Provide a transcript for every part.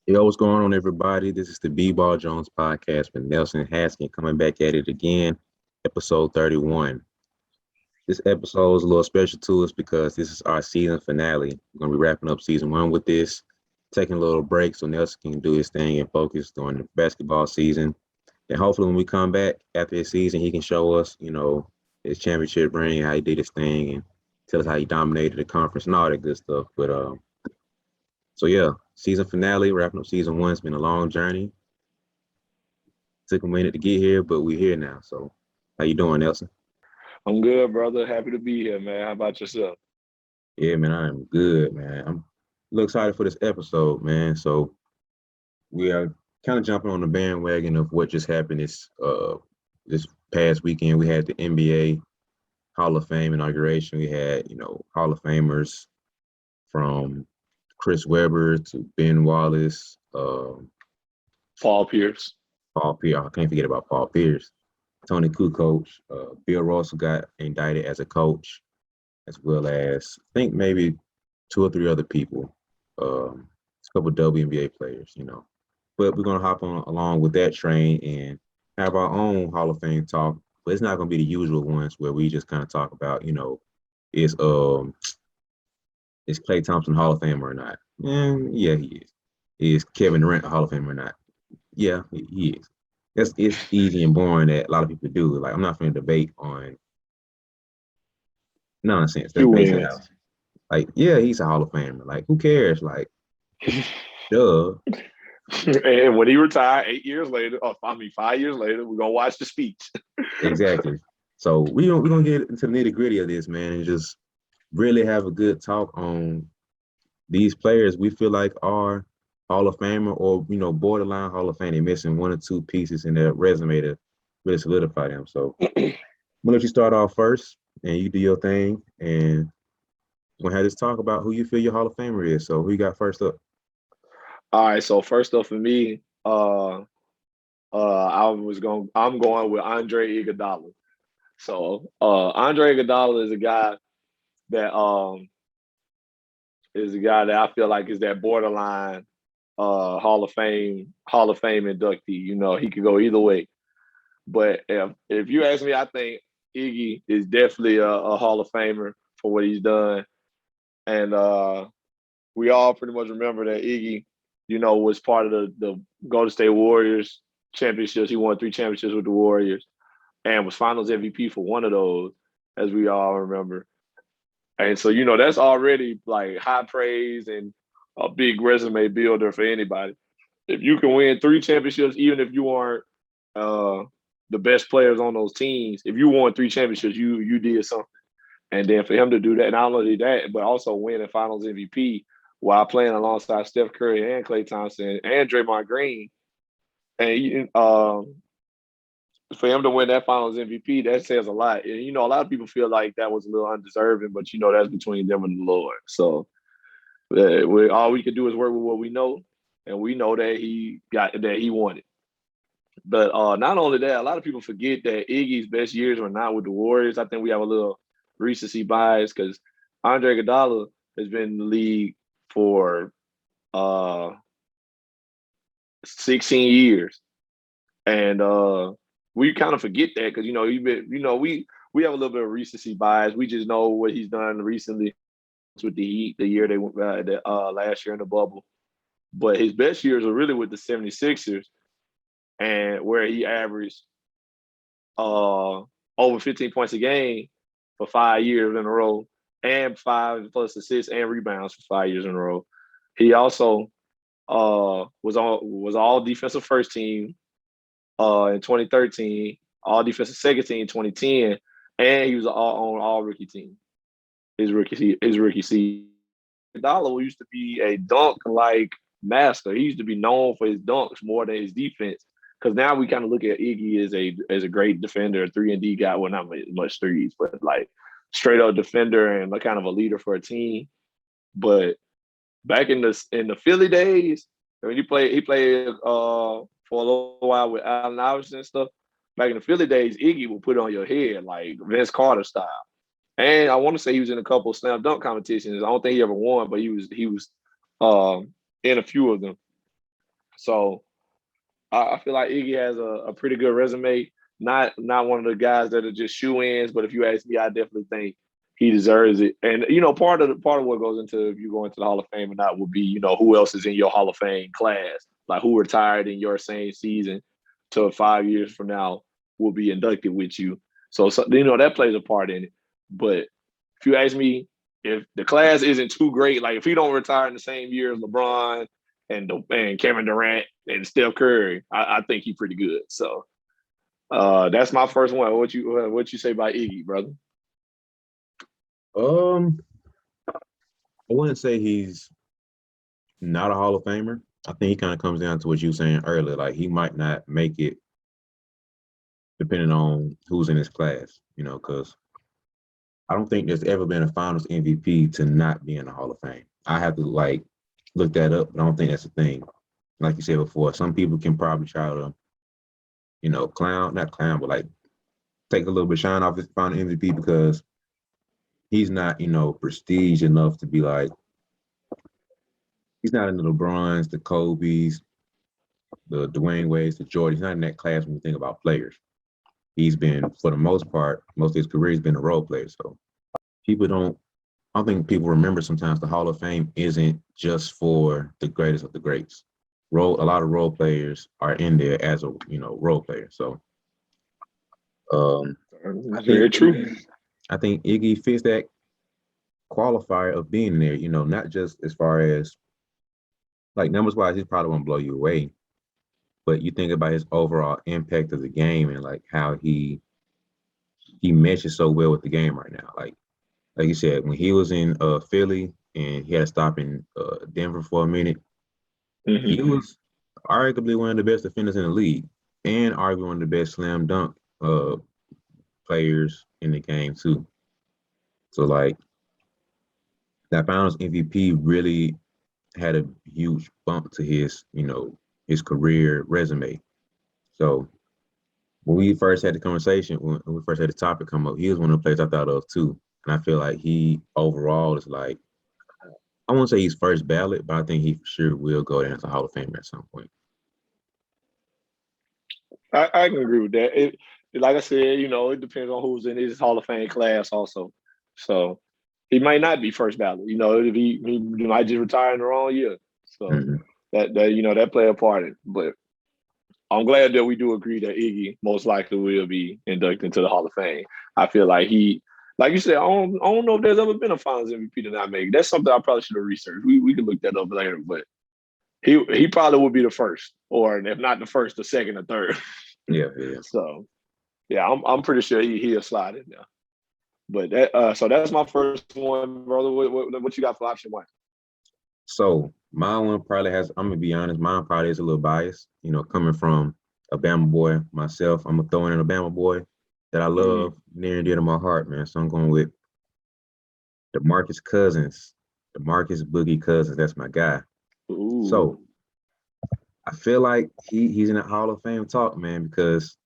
Yo, what's going on, everybody? This is the BeBall Jones podcast with Nelson Haskin coming back at it again, episode 31. This episode is a little special to us because this is our season finale. We're going to be wrapping up season one with this, taking a little break so Nelson can do his thing and focus during the basketball season. And hopefully, when we come back after his season, he can show us, his championship ring, how he did his thing, and tell us how he dominated the conference and all that good stuff. So yeah, season finale, wrapping up season one. It's been a long journey. Took a minute to get here, but we're here now. So how you doing, Nelson? I'm good, brother. Happy to be here, man. How about yourself? Yeah, man, I am good, man. I'm a little excited for this episode, man. So we are kind of jumping on the bandwagon of what just happened this past weekend. We had the NBA Hall of Fame inauguration. We had, Hall of Famers from Chris Webber to Ben Wallace, Paul Pierce. Paul Pierce. I can't forget about Paul Pierce. Tony Kukoc, Bill Russell got indicted as a coach, as well as I think maybe two or three other people, a couple of WNBA players. But we're gonna hop on along with that train and have our own Hall of Fame talk. But it's not gonna be the usual ones where we just kind of talk about, is is Klay Thompson Hall of Fame or not? Yeah, he is. Is Kevin Durant a Hall of Fame or not? Yeah, he is. It's easy and boring that a lot of people do. Like I'm not going to debate on nonsense. That's Few basically how. wins. Like, yeah, he's a Hall of Famer. Like, who cares? Like, duh. And when he retired 8 years later, 5 years later, we're gonna watch the speech. Exactly. So we're gonna get into the nitty gritty of this, man, and just really have a good talk on these players we feel like are Hall of Famer or borderline Hall of Fame. They're missing one or two pieces in their resume to really solidify them. So I'm gonna let you start off first, and you do your thing, and we're gonna have this talk about who you feel your Hall of Famer is. So who you got first up? All right, so first up for me, I'm going with Andre Iguodala. So Andre Iguodala that um is a guy that I feel like is that borderline Hall of Fame inductee. He could go either way. But if you ask me, I think Iggy is definitely a Hall of Famer for what he's done. And we all pretty much remember that Iggy, was part of the Golden State Warriors championships. He won 3 championships with the Warriors and was Finals MVP for one of those, as we all remember. And so, that's already like high praise and a big resume builder for anybody. If you can win 3 championships, even if you aren't uh, the best players on those teams, if you won 3 championships, you did something. And then for him to do that, not only that, but also win a Finals MVP while playing alongside Steph Curry and Klay Thompson and Draymond Green, and for him to win that Finals MVP, that says a lot. And a lot of people feel like that was a little undeserving, but that's between them and the Lord. So all we can do is work with what we know, and we know that he won it. But not only that, a lot of people forget that Iggy's best years were not with the Warriors. I think we have a little recency bias because Andre Iguodala has been in the league for uh, 16 years, and we kind of forget that because we have a little bit of recency bias. We just know what he's done recently with the Heat, the year they went last year in the bubble. But his best years are really with the 76ers, and where he averaged over 15 points a game for 5 years in a row, and 5 plus assists and rebounds for 5 years in a row. He also was all defensive first team in 2013, all defensive second team in 2010, and he was all rookie team. His rookie season. Dollar used to be a dunk like master. He used to be known for his dunks more than his defense. Because now we kind of look at Iggy as a great defender, a 3-and-D guy. Well, not much threes, but like straight up defender and kind of a leader for a team. But back in the Philly days, when he played for a little while with Allen Iverson and stuff. Back in the Philly days, Iggy would put it on your head like Vince Carter style. And I want to say he was in a couple of slam dunk competitions. I don't think he ever won, but he was in a few of them. So I feel like Iggy has a pretty good resume. Not one of the guys that are just shoe-ins, but if you ask me, I definitely think he deserves it. And part of what goes into if you go into the Hall of Fame or not will be who else is in your Hall of Fame class, like who retired in your same season to 5 years from now will be inducted with you. So that plays a part in it. But if you ask me, if the class isn't too great, like if he don't retire in the same year as LeBron and Kevin Durant and Steph Curry, I think he's pretty good. So that's my first one. What you say about Iggy, brother? I wouldn't say he's not a Hall of Famer. I think he kind of comes down to what you were saying earlier. Like he might not make it depending on who's in his class, because I don't think there's ever been a Finals MVP to not be in the Hall of Fame. I have to look that up, but I don't think that's a thing. Like you said before, some people can probably try to, not clown, but like take a little bit shine off his Final MVP because he's not, prestige enough to be like, he's not in the LeBrons, the Kobe's, the Dwayne Wades, the Jordans. He's not in that class when you think about players. He's been, for the most part, most of his career, he's been a role player. So I don't think people remember sometimes the Hall of Fame isn't just for the greatest of the greats. A lot of role players are in there as a, role player. So Very true. I think Iggy fits that qualifier of being there, not just as far as like numbers wise, he probably won't blow you away. But you think about his overall impact of the game and like how he meshes so well with the game right now. Like you said, when he was in Philly and he had to stop in Denver for a minute, he was arguably one of the best defenders in the league and arguably one of the best slam dunk players in the game too. So like that Finals MVP really had a huge bump to his, his career resume. So when we first had the conversation, when we first had the topic come up, he was one of the players I thought of too. And I feel like he overall is like, I won't say he's first ballot, but I think he for sure will go down to Hall of Fame at some point. I can agree with that. Like I said, it depends on who's in his Hall of Fame class also. So he might not be first ballot. He might just retire in the wrong year. So that play a part in it. But I'm glad that we do agree that Iggy most likely will be inducted into the Hall of Fame. I feel like like you said, I don't know if there's ever been a Finals MVP to not make. That's something I probably should have researched. We can look that up later, but he probably would be the first, or if not the first, the second or third. Yeah. So yeah, I'm pretty sure he'll slide in there. But so that's my first one, brother. What you got for option one? So my one probably has, I'm gonna be honest, mine probably is a little biased. Coming from a Bama boy myself, I'm gonna throw in a Bama boy that I love near and dear to my heart, man. So I'm going with DeMarcus Cousins, DeMarcus Boogie Cousins. That's my guy. Ooh. So I feel like he's in the Hall of Fame talk, man, because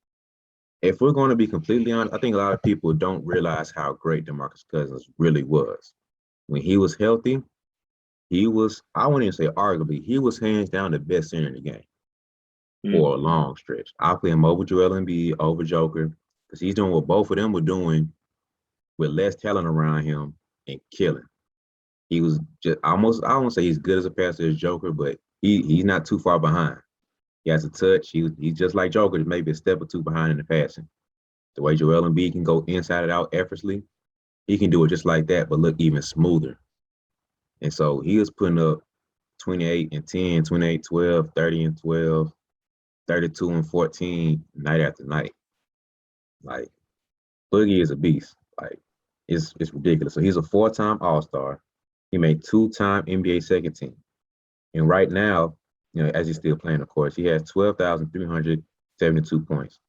if we're going to be completely honest, I think a lot of people don't realize how great DeMarcus Cousins really was. When he was healthy, he was, I wouldn't even say arguably, he was hands down the best center in the game for a long stretch. I play him over Joel Embiid, over Joker, because he's doing what both of them were doing with less talent around him and killing. He was just almost, I won't say he's good as a passer as Joker, but he's not too far behind. He has a touch. He's just like Joker, maybe a step or two behind in the passing. The way Joel Embiid can go inside and out effortlessly, he can do it just like that, but look even smoother. And so he was putting up 28 and 10, 28, 12, 30 and 12, 32 and 14 night after night. Like, Boogie is a beast. Like, it's ridiculous. So he's a 4-time All-Star. He made 2-time NBA second team. And right now, as he's still playing, of course, he has 12,372 points.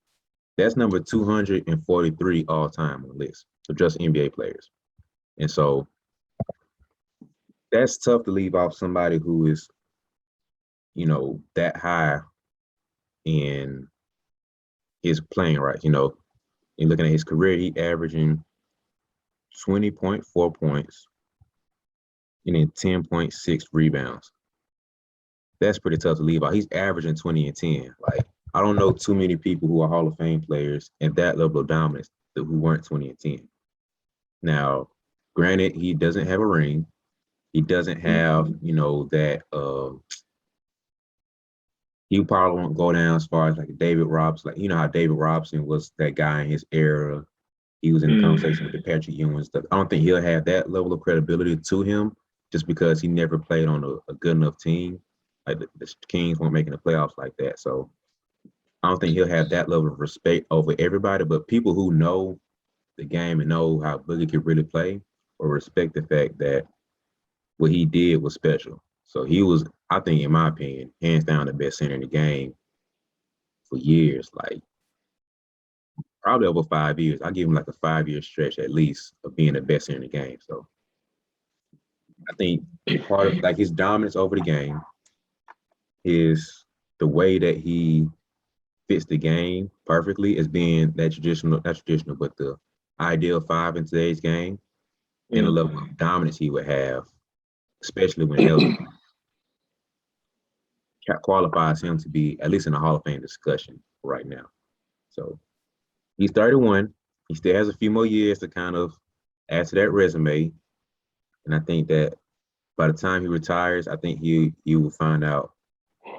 That's number 243 all time on the list of just NBA players. And so that's tough to leave off somebody who is, that high in his playing right. You're looking at his career, he averaging 20.4 points and then 10.6 rebounds. that's pretty tough to leave out. He's averaging 20 and 10. Like, I don't know too many people who are Hall of Fame players at that level of dominance who weren't 20 and 10. Now, granted, he doesn't have a ring. He doesn't have, that he probably won't go down as far as like David Robson. Like, you know how David Robson was that guy in his era. He was in the conversation with the Patrick Ewing stuff. I don't think he'll have that level of credibility to him just because he never played on a good enough team. Like the Kings weren't making the playoffs like that. So I don't think he'll have that level of respect over everybody. But people who know the game and know how Boogie could really play will respect the fact that what he did was special. So he was, I think, in my opinion, hands down the best center in the game for years. Like, probably over 5 years. I give him like a 5-year stretch at least of being the best center in the game. So I think part of like his dominance over the game is the way that he fits the game perfectly as being that traditional, but the ideal five in today's game and the level of dominance he would have, especially when healthy, qualifies him to be at least in the Hall of Fame discussion right now. So he's 31. He still has a few more years to kind of add to that resume. And I think that by the time he retires, I think he will find out. I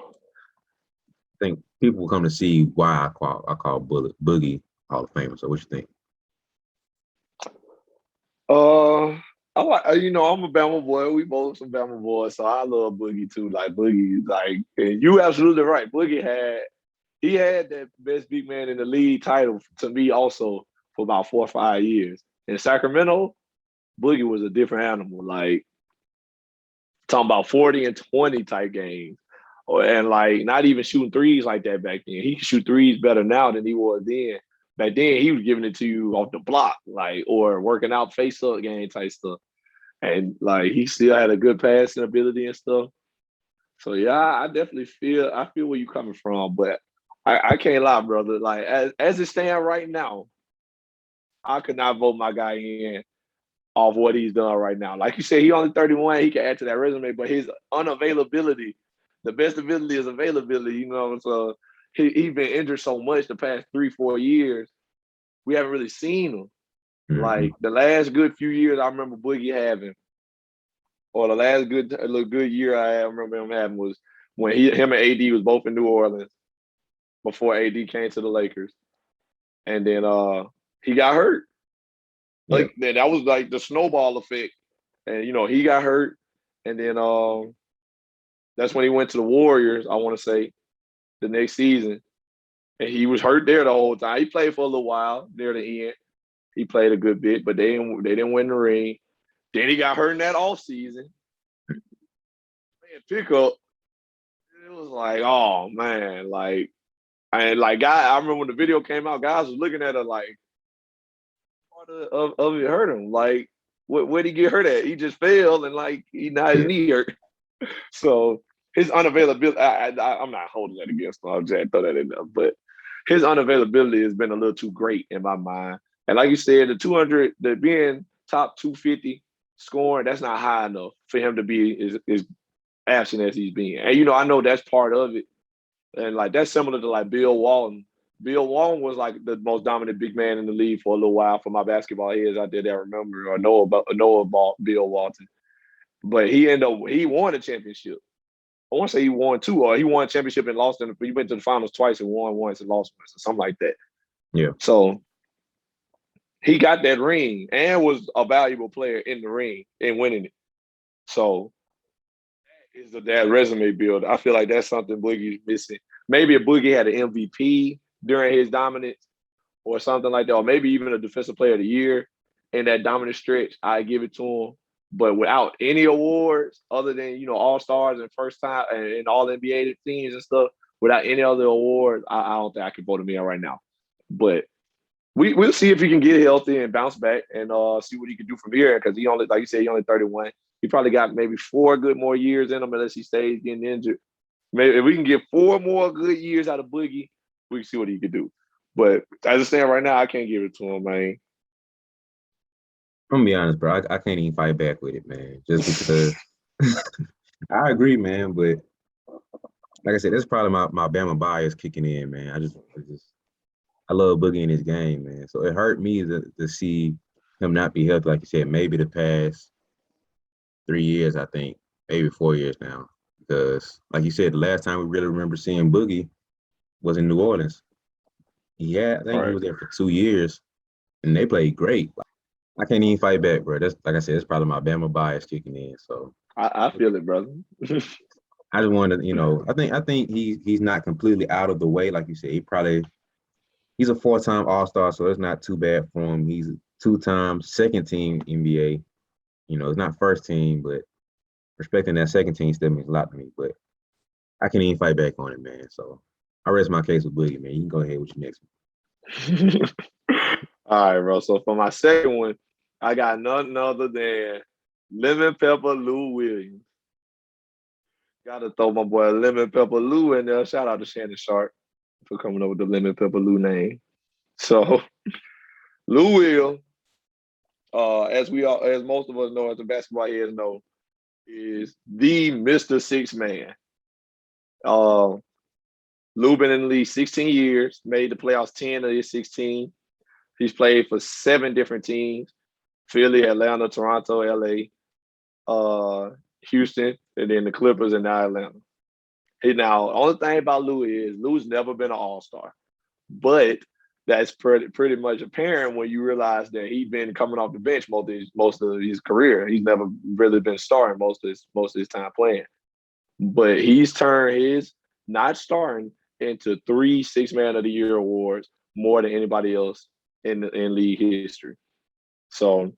think people will come to see why I call Boogie Hall of Famer. So what you think? I'm a Bama boy. We both some Bama boys, so I love Boogie too. Like Boogie, and you absolutely right. Boogie had that best big man in the league title to me also for about 4 or 5 years. In Sacramento, Boogie was a different animal. Like talking about 40 and 20 type games. And like not even shooting threes like that back then. He can shoot threes better now than he was then. Back then, he was giving it to you off the block, like, or working out face-up game type stuff. And like he still had a good passing ability and stuff. So yeah, I definitely feel where you're coming from, but I can't lie, brother. Like as it stands right now, I could not vote my guy in off what he's done right now. Like you said, he only 31. He can add to that resume, but his unavailability, the best ability is availability. You know, so he's been injured so much the past 3-4 years. We haven't really seen him. Mm-hmm. Like the last good few years, I remember Boogie having, or the last good year I remember him having was when him and AD was both in New Orleans before AD came to the Lakers, and then he got hurt. Like then that was like the snowball effect, and he got hurt, and then that's when he went to the Warriors. I want to say the next season, and he was hurt there the whole time. He played for a little while near the end. He played a good bit, but they didn't win the ring. Then he got hurt in that off season. Pickup. It was like, oh man, like, and like, I remember when the video came out, guys was looking at it like, part of it hurt him. Like, where'd he get hurt at? He just fell and like he not his knee hurt. So his unavailability, I'm not holding that against him. I'll just throw that in there, but his unavailability has been a little too great in my mind. And like you said, the being top 250 scoring, that's not high enough for him to be as absent as he's been. And I know that's part of it. And like that's similar to like Bill Walton. Bill Walton was like the most dominant big man in the league for a little while for my basketball heads out there that remember or know about Bill Walton. But he won a championship. I want to say he won 2, or he won a championship and lost he went to the finals twice and won once and lost once or something like that. Yeah. So he got that ring and was a valuable player in the ring and winning it. So that resume build. I feel like that's something Boogie's missing. Maybe if Boogie had an MVP during his dominance or something like that, or maybe even a defensive player of the year in that dominant stretch, I give it to him. But without any awards other than, All-Stars and first time and all NBA teams and stuff, without any other awards, I don't think I can vote him in right now. But we'll see if he can get healthy and bounce back and see what he can do from here. Because he only, like you said, he only 31. He probably got maybe 4 good more years in him unless he stays getting injured. Maybe if we can get 4 more good years out of Boogie, we can see what he can do. But as I stand right now, I can't give it to him, man. I'm gonna be honest, bro. I can't even fight back with it, man. Just because I agree, man. But like I said, that's probably my Bama bias kicking in, man. I love Boogie in his game, man. So it hurt me to see him not be healthy, like you said, maybe the past 3 years, I think, maybe 4 years now. Because, like you said, the last time we really remember seeing Boogie was in New Orleans. I think he Right. was there for 2 years, and they played great. I can't even fight back, bro. That's like I said, it's probably my Bama bias kicking in. So I feel it, brother. I just wanted, I think he's not completely out of the way, like you said. He's a 4-time All-Star, so it's not too bad for him. He's a 2-time second team NBA. It's not first team, but respecting that second team still means a lot to me. But I can't even fight back on it, man. So I rest my case with Boogie, man. You can go ahead with your next one. All right, bro. So for my second one, I got none other than Lemon Pepper Lou Williams. Gotta throw my boy Lemon Pepper Lou in there. Shout out to Shannon Sharp for coming up with the Lemon Pepper Lou name. So Lou Will, as most of us know, as the basketball heads know, is the Mr. Six Man. Uh, Lou been in the league 16 years, made the playoffs 10 of his 16. He's played for 7 different teams: Philly, Atlanta, Toronto, LA, Houston, and then the Clippers, and now Atlanta. Now, only thing about Lou is Lou's never been an All-Star, but that's pretty much apparent when you realize that he's been coming off the bench most of his career. He's never really been starting most of his time playing, but he's turned his not starting into 3 Six-Man of the Year awards more than anybody else in league history. So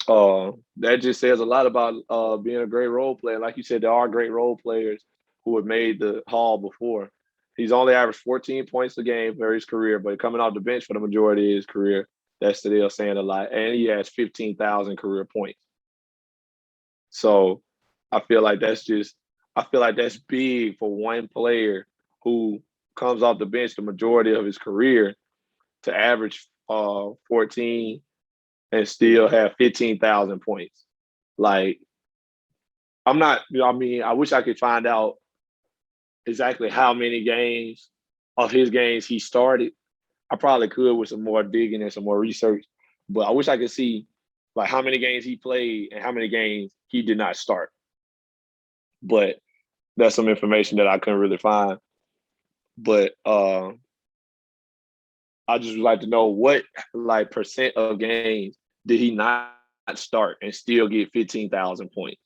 that just says a lot about being a great role player. Like you said, there are great role players who have made the Hall before. He's only averaged 14 points a game for his career, but coming off the bench for the majority of his career, that's still saying a lot. And he has 15,000 career points. So I feel like that's big for one player who comes off the bench the majority of his career to average 14 and still have 15,000 points. Like, I wish I could find out exactly how many games of his games he started. I probably could with some more digging and some more research, but I wish I could see like how many games he played and how many games he did not start. But that's some information that I couldn't really find. But I just would like to know what like percent of games did he not start and still get 15,000 points?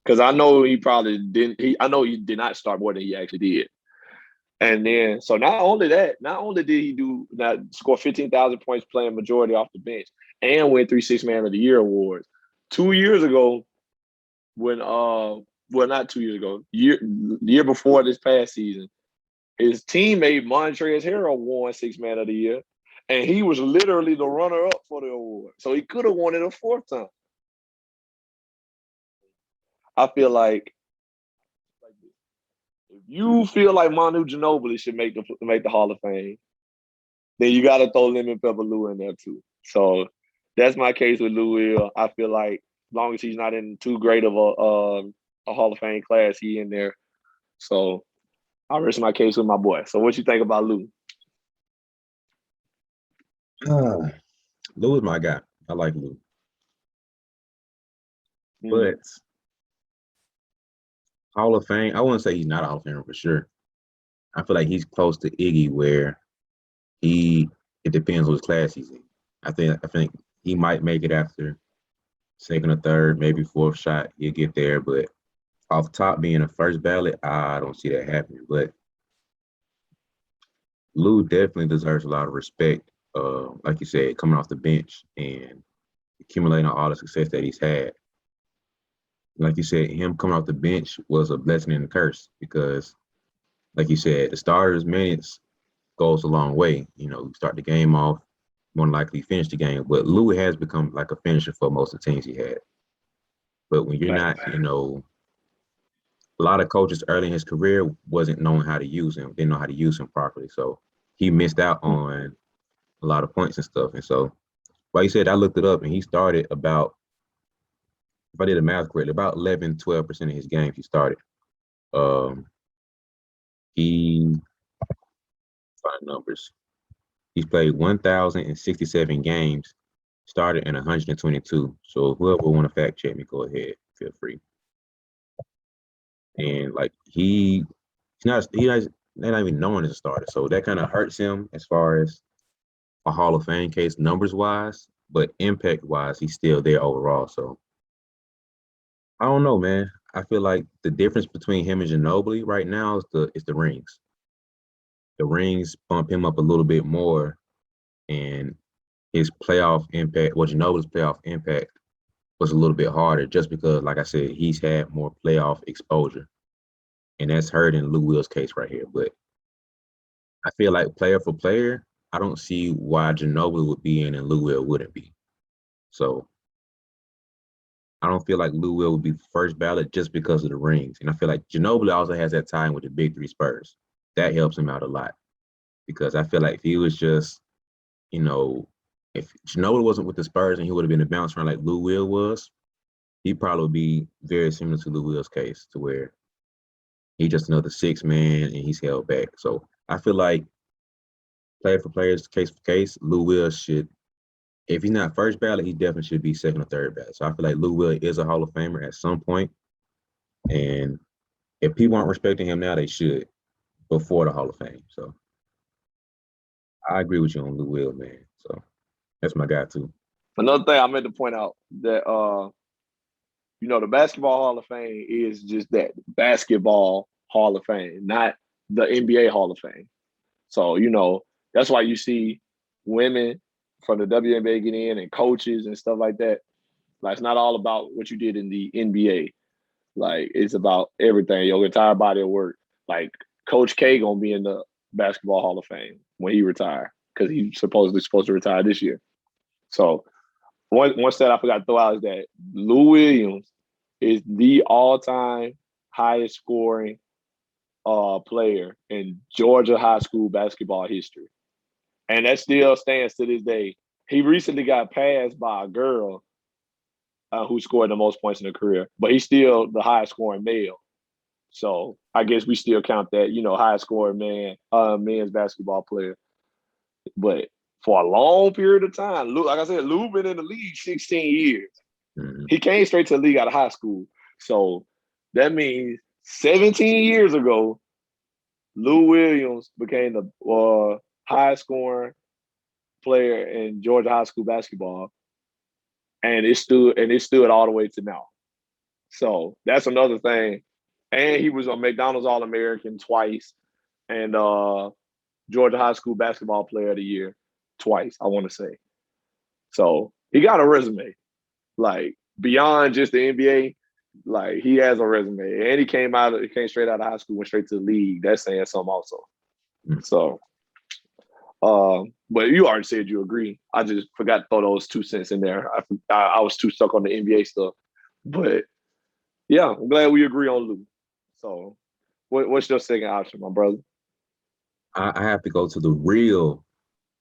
Because I know he probably didn't. I know he did not start more than he actually did. And then, so not only did he do that, score 15,000 points playing majority off the bench and win 3 Six-Man of the Year awards. 2 years ago, when not 2 years ago, year before this past season, his teammate Montrezl Harrell won Six-Man of the Year, and he was literally the runner-up for the award. So he could have won it a 4th time. I feel like if you feel like Manu Ginobili should make the Hall of Fame, then you got to throw Lemon Pepper Lou in there too. So that's my case with Lou Will. I feel like as long as he's not in too great of a Hall of Fame class, he in there. So I rest my case with my boy. So what you think about Lou? Lou is my guy. I like Lou. Mm. But Hall of Fame, I wouldn't say he's not a Hall of Famer for sure. I feel like he's close to Iggy where it depends on his class he's in. I think he might make it after second or third, maybe 4th shot. He'll get there, but off top being a first ballot, I don't see that happening. But Lou definitely deserves a lot of respect. Like you said, coming off the bench and accumulating all the success that he's had. Like you said, him coming off the bench was a blessing and a curse because, like you said, the starters' minutes goes a long way. You start the game off, more than likely finish the game. But Lou has become like a finisher for most of the teams he had. But when you're not, a lot of coaches early in his career wasn't knowing how to use him, didn't know how to use him properly. So he missed out on a lot of points and stuff. And so, like you said, I looked it up and he started about, if I did the math correctly, about 11, 12% of his games he started. Um, he find numbers. He's played 1,067 games, started in 122. So whoever want to fact check me, go ahead, feel free. And like he's not they're not even known as a starter, so that kind of hurts him as far as a Hall of Fame case numbers wise, but impact wise, he's still there overall. So I don't know, man. I feel like the difference between him and Ginobili right now is the rings. The rings bump him up a little bit more, and his playoff impact, well, Ginobili's playoff impact was a little bit harder just because, like I said, he's had more playoff exposure. And that's hurt in Lou Will's case right here. But I feel like player for player, I don't see why Ginobili would be in and Lou Will wouldn't be. So I don't feel like Lou Will would be first ballot just because of the rings. And I feel like Ginobili also has that time with the big three Spurs. That helps him out a lot. Because I feel like if he was just, if Ginobili wasn't with the Spurs and he would have been a bounce around like Lou Will was, he'd probably be very similar to Lou Will's case, to where he's just another six man and he's held back. So I feel like player for players, case for case, Lou Will should, if he's not first ballot, he definitely should be second or third ballot. So I feel like Lou Will is a Hall of Famer at some point. And if people aren't respecting him now, they should before the Hall of Fame. So I agree with you on Lou Will, man. So that's my guy too. Another thing I meant to point out that the Basketball Hall of Fame is just that Basketball Hall of Fame, not the NBA Hall of Fame. So, that's why you see women from the WNBA get in and coaches and stuff like that. Like, it's not all about what you did in the NBA. Like, it's about everything, your entire body of work. Like, Coach K gonna be in the Basketball Hall of Fame when he retire, because he's supposed to retire this year. So one stat I forgot to throw out is that Lou Williams is the all-time highest scoring player in Georgia high school basketball history. And that still stands to this day. He recently got passed by a girl who scored the most points in her career, but he's still the highest scoring male. So I guess we still count that, highest scoring men's basketball player. But for a long period of time, Lou, like I said, Lou been in the league 16 years. Mm-hmm. He came straight to the league out of high school. So that means 17 years ago, Lou Williams became the highest scoring player in Georgia high school basketball. And it stood all the way to now. So that's another thing. And he was a McDonald's All-American twice, and Georgia High School Basketball Player of the Year twice, I want to say. So he got a resume. Like, beyond just the NBA, like, he has a resume. And he came straight out of high school, went straight to the league. That's saying something also. Mm-hmm. So, but you already said you agree. I just forgot to throw those 2 cents in there. I was too stuck on the NBA stuff. But yeah, I'm glad we agree on Lou. So what's your second option, my brother? I have to go to the real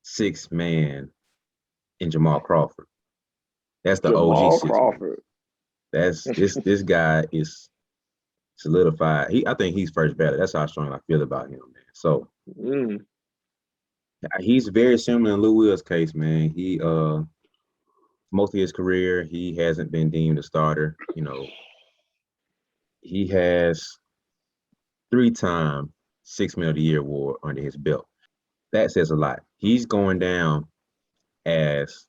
six man in Jamal Crawford. That's the Jamal OG six Crawford. Man. That's this guy is solidified. I think he's first ballot. That's how strong I feel about him, man. So he's very similar in Lou Will's case, man. He most of his career he hasn't been deemed a starter. He has 3-time 6 Man of the Year award under his belt. That says a lot. He's going down as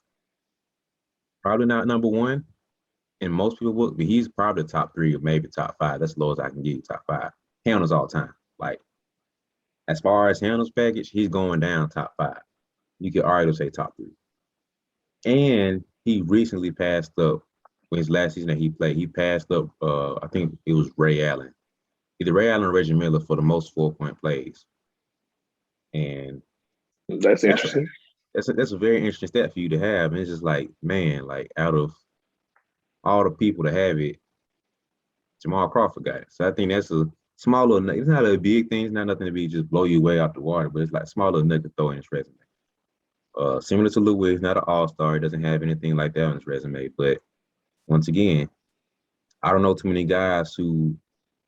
probably not number one, and most people would, but he's probably top 3 or maybe top 5. That's as low as I can give you, top 5. Handles all time. Like, as far as handles package, he's going down top 5. You could argue say top 3. And he recently passed up, when his last season that he played, he passed up, I think it was Ray Allen. Either Ray Allen or Reggie Miller for the most 4-point plays. And that's interesting. That's a very interesting stat for you to have. And it's just like, man, like, out of all the people to have it, Jamal Crawford got it. So I think that's a small little, it's not a big thing. It's not nothing to be just blow you way out the water, but it's like a small little nugget to throw in his resume. Similar to Lou Will, not an all-star. He doesn't have anything like that on his resume. But once again, I don't know too many guys who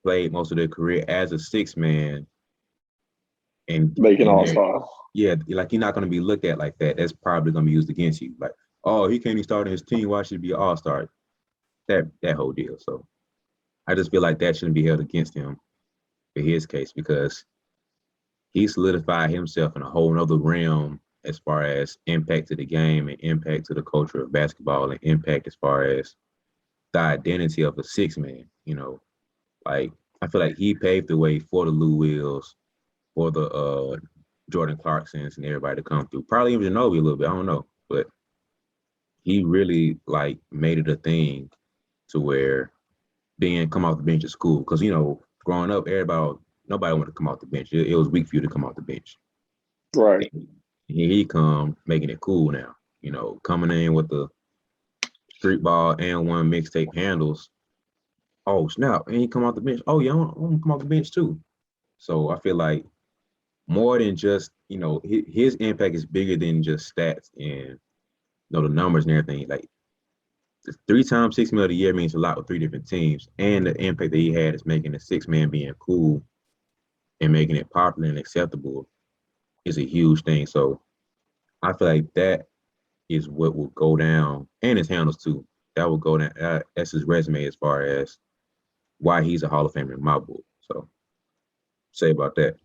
played most of their career as a six man, and Making and all they're stars. yeah, like you're not going to be looked at like that. That's probably going to be used against you. Like, oh, he can't even start in his team. Why should he be an all star? That whole deal. So I just feel like that shouldn't be held against him in his case because he solidified himself in a whole nother realm as far as impact to the game and impact to the culture of basketball and impact as far as the identity of a six man. Like I feel like he paved the way for the Lou Wills, for the Jordan Clarksons and everybody to come through. Probably even Ginobili a little bit. I don't know, but he really like made it a thing to where being come off the bench is cool. Because growing up, nobody wanted to come off the bench. It was weak for you to come off the bench. Right. And he come making it cool now. Coming in with the street ball and one mixtape handles. Oh snap! And he come off the bench. Oh yeah, I want to come off the bench too. So I feel like more than just his impact is bigger than just stats and the numbers and everything. Like 3 times $6 million a year means a lot with 3 different teams, and the impact that he had is making the six man being cool and making it popular and acceptable is a huge thing. So I feel like that is what will go down, and his handles too. That will go down. That's his resume as far as why he's a Hall of Famer in my book. So say about that.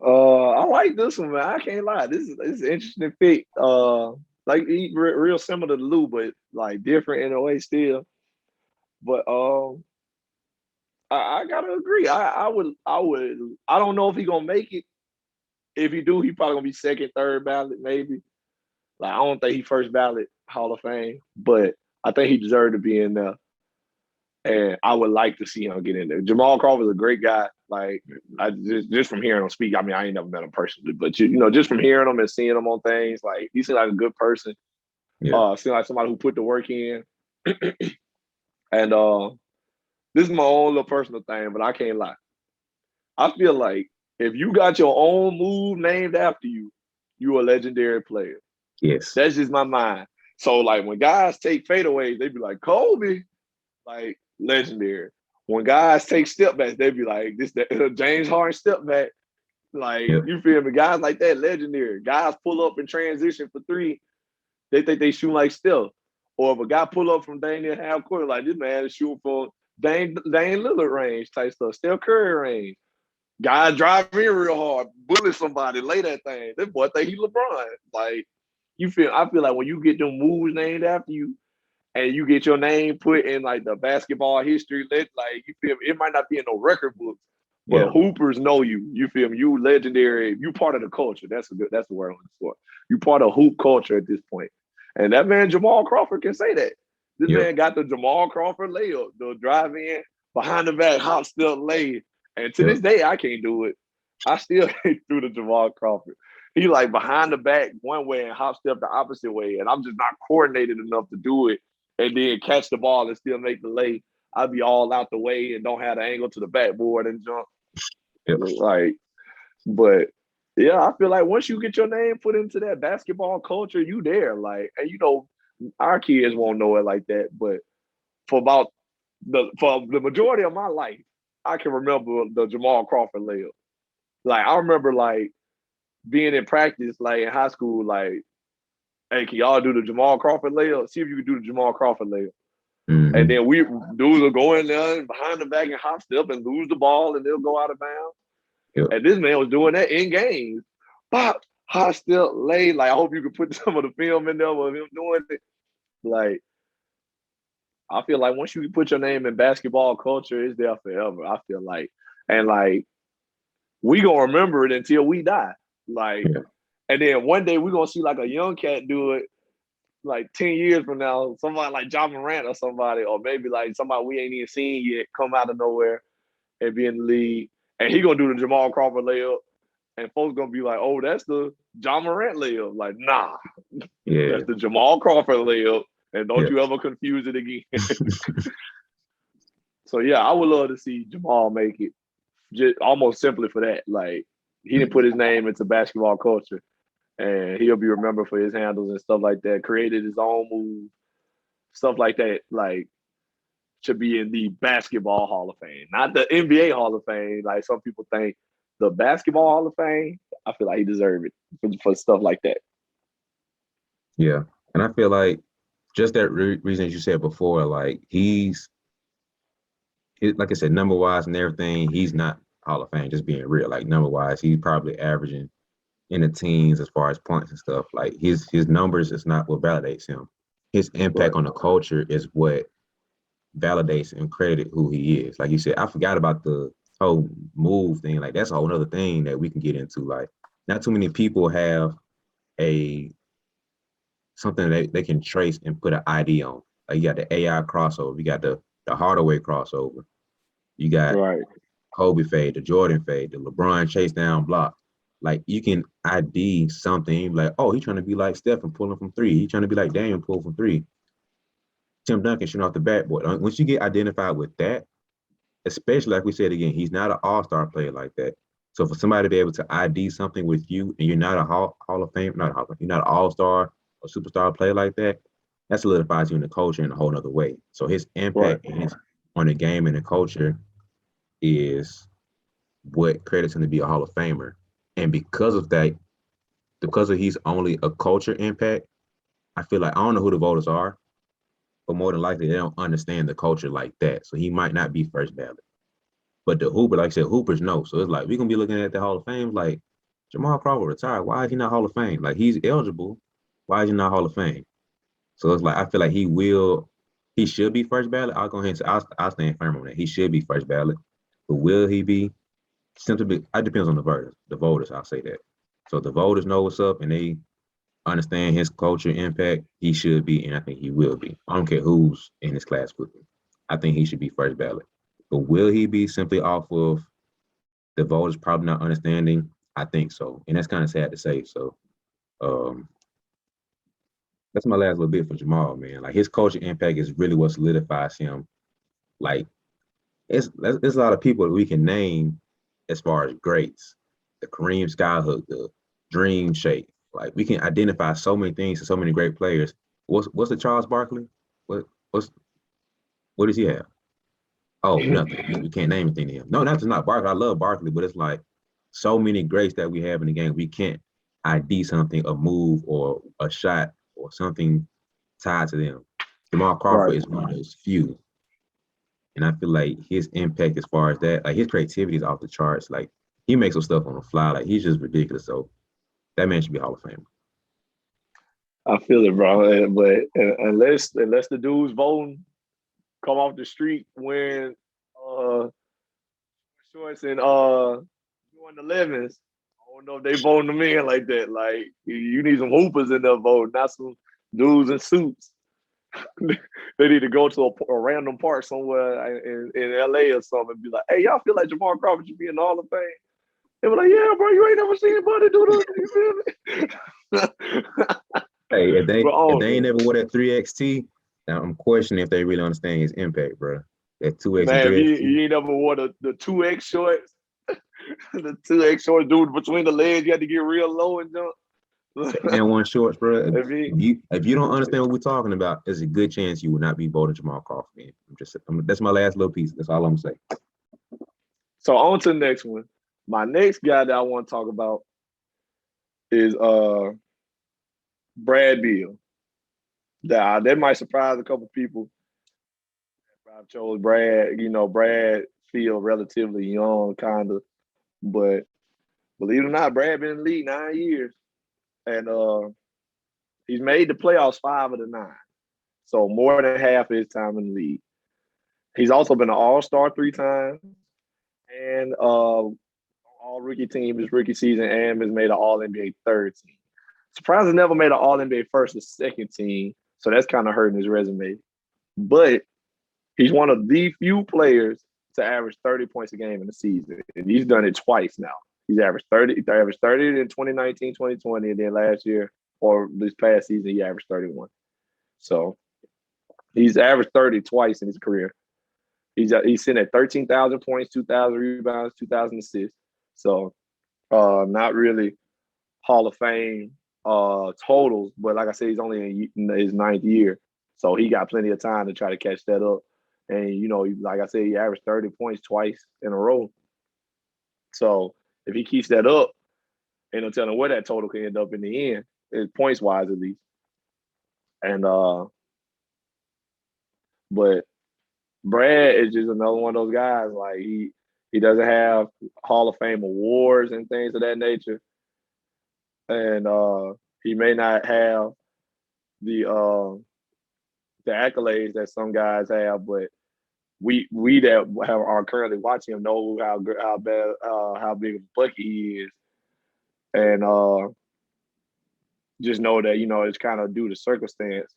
I like this one, man. I can't lie. This is an interesting pick. Like real similar to Lou, but like different in a way still. But I gotta agree. I don't know if he gonna make it. If he do, he probably gonna be second, third ballot, maybe. Like I don't think he first ballot Hall of Fame, but I think he deserved to be in there. And I would like to see him get in there. Jamal Crawford is a great guy. Like I just from hearing him speak. I mean, I ain't never met him personally, but just from hearing him and seeing him on things, like he seems like a good person. Yeah. Seems like somebody who put the work in. And this is my own little personal thing, but I can't lie. I feel like if you got your own move named after you, you a legendary player. Yes. That's just my mind. So like when guys take fadeaways, they be like Kobe, like legendary. When guys take step backs, they be like this James Harden step back. Like Yep. you feel me? Guys like that, legendary. Guys pull up and transition for three. They think they shoot like Steph. Or if a guy pull up from dang near half court, like this man is shooting for Dame Lillard range type stuff, Steph Curry range. Guy drive in real hard, bully somebody, lay that thing. This boy think he LeBron. Like I feel like when you get them moves named after you and you get your name put in like the basketball history, like you feel me? It might not be in no record books, but Yeah. hoopers know you. You feel me? You legendary. You part of the culture. That's the word I'm looking for. You part of hoop culture at this point. And that man Jamal Crawford can say that. This Yep. man got the Jamal Crawford layup, the drive in, behind the back, hop step lay. And to this Yep. day, I can't do it. I still can't do the Jamal Crawford. He like behind the back one way and hop step the opposite way. And I'm just not coordinated enough to do it and then catch the ball and still make the lay. I'd be all out the way and don't have the angle to the backboard and jump. Yep. Like, but yeah, I feel like once you get your name put into that basketball culture, you there. Like, and our kids won't know it like that. But for the majority of my life, I can remember the Jamal Crawford layup. Like, I remember like being in practice, like in high school, like, hey, can y'all do the Jamal Crawford layup? See if you can do the Jamal Crawford layup. And Mm-hmm. then dudes will go in there and behind the back and hop step and lose the ball and they'll go out of bounds. Yep. And this man was doing that in games. Pop, hot still lay. Like, I hope you could put some of the film in there of him doing it. Like, I feel like once you put your name in basketball culture, it's there forever. I feel like. And like, we gonna remember it until we die. Like, Yeah. and then one day we gonna see like a young cat do it like 10 years from now, somebody like John Morant or somebody, or maybe like somebody we ain't even seen yet come out of nowhere and be in the league. And he gonna do the Jamal Crawford layup. And folks gonna be like, oh, that's the John Morant layup. Like, nah, Yeah. that's the Jamal Crawford layup. And don't Yeah. you ever confuse it again. So yeah, I would love to see Jamal make it. Just almost simply for that. Like, he didn't put his name into basketball culture. And he'll be remembered for his handles and stuff like that. Created his own move, stuff like that. Like, should be in the Basketball Hall of Fame, not the NBA Hall of Fame. Like some people think, the Basketball Hall of Fame, I feel like he deserves it for stuff like that. Yeah, and I feel like just that reason you said before, like like I said, number wise and everything, he's not Hall of Fame. Just being real, like number wise, he's probably averaging in the teens as far as points and stuff. Like his numbers is not what validates him. His impact on the culture is what validates and credit who he is. Like you said, I forgot about the whole move thing. Like that's a whole other thing that we can get into. Like not too many people have a something that they can trace and put an ID on. Like you got the AI crossover, you got the Hardaway crossover, you got Kobe fade, the Jordan fade, the LeBron chase down block. Like you can ID something like, oh, he's trying to be like Steph and pulling from three. He's trying to be like Daniel pull from three. Tim Duncan shooting off the backboard. Once you get identified with that, especially like we said again, he's not an all-star player like that. So for somebody to be able to ID something with you and you're not a Hall of Fame, you're not an all-star or superstar player like that, that solidifies you in the culture in a whole other way. So his impact on the game and the culture is what credits him to be a Hall of Famer. And because of that, because of he's only a culture impact, I feel like I don't know who the voters are, but more than likely they don't understand the culture like that. So he might not be first ballot. But the Hooper, like I said, Hoopers know. So it's like we're gonna be looking at the Hall of Fame like Jamal Crawford retired. Why is he not Hall of Fame? Like he's eligible. Why is he not Hall of Fame? So it's like I feel like he should be first ballot. I'll go ahead and say I'll stand firm on that. He should be first ballot. But will he be? Simply, it depends on the voters. The voters, I'll say that. So the voters know what's up and they understand his culture impact. He should be, and I think he will be. I don't care who's in his class with him. I think he should be first ballot. But will he be simply off of the voters probably not understanding? I think so, and that's kind of sad to say. So, that's my last little bit for Jamal, man. Like his culture impact is really what solidifies him. Like there's a lot of people that we can name as far as greats, the Kareem Skyhook, the Dream Shake. Like we can identify so many things to so many great players. What's the Charles Barkley? What does he have? Oh, nothing. We can't name anything to him. No, that's not Barkley. I love Barkley, but it's like so many greats that we have in the game. We can't ID something, a move or a shot or something tied to them. Jamal Crawford is one of those few. And I feel like his impact as far as that, like his creativity is off the charts. Like he makes some stuff on the fly. Like he's just ridiculous. So that man should be Hall of Fame. I feel it, bro. But unless the dudes voting come off the street wearing shorts and doing the 11s, I don't know if they voting them in like that. Like you need some hoopers in there voting, not some dudes in suits. They need to go to a random park somewhere in LA or something and be like, hey, y'all feel like Jamal Crawford should be in the Hall of Fame? They were like, yeah, bro, you ain't never seen anybody do this. You feel me? Hey, if they ain't never wore that 3XT, now I'm questioning if they really understand his impact, bro. That 2X man, and 3X. you ain't never wore the 2X shorts. The 2X shorts, dude, between the legs, you had to get real low and jump. And one shorts, bro. If you don't understand what we're talking about, there's a good chance you will not be voting Jamal Crawford in. That's my last little piece. That's all I'm gonna say. So on to the next one. My next guy that I want to talk about is Brad Beal. That might surprise a couple people. I chose Brad. You know, Brad feel relatively young, kind of, but believe it or not, Brad been in the league 9 years, and he's made the playoffs 5 of the 9, so more than half of his time in the league. He's also been an All-Star 3 times, and All-Rookie team his rookie season, and has made an All-NBA 3rd team. Surprisingly, never made an All-NBA 1st or 2nd team, so that's kind of hurting his resume. But he's one of the few players to average 30 points a game in the season, and he's done it twice now. He's averaged 30. He averaged 30 in 2019, 2020, and then last year or this past season he averaged 31. So he's averaged 30 twice in his career. He's sitting at 13,000 points, 2,000 rebounds, 2,000 assists. So not really Hall of Fame totals, but like I said, he's only in his 9th year. So he got plenty of time to try to catch that up. And, like I said, he averaged 30 points twice in a row. So if he keeps that up, ain't no telling where that total can end up in the end, points wise at least. And but Brad is just another one of those guys. Like he doesn't have Hall of Fame awards and things of that nature, and he may not have the accolades that some guys have, but we that are currently watching him know how bad how big of a bucket he is, and just know that it's kind of due to circumstance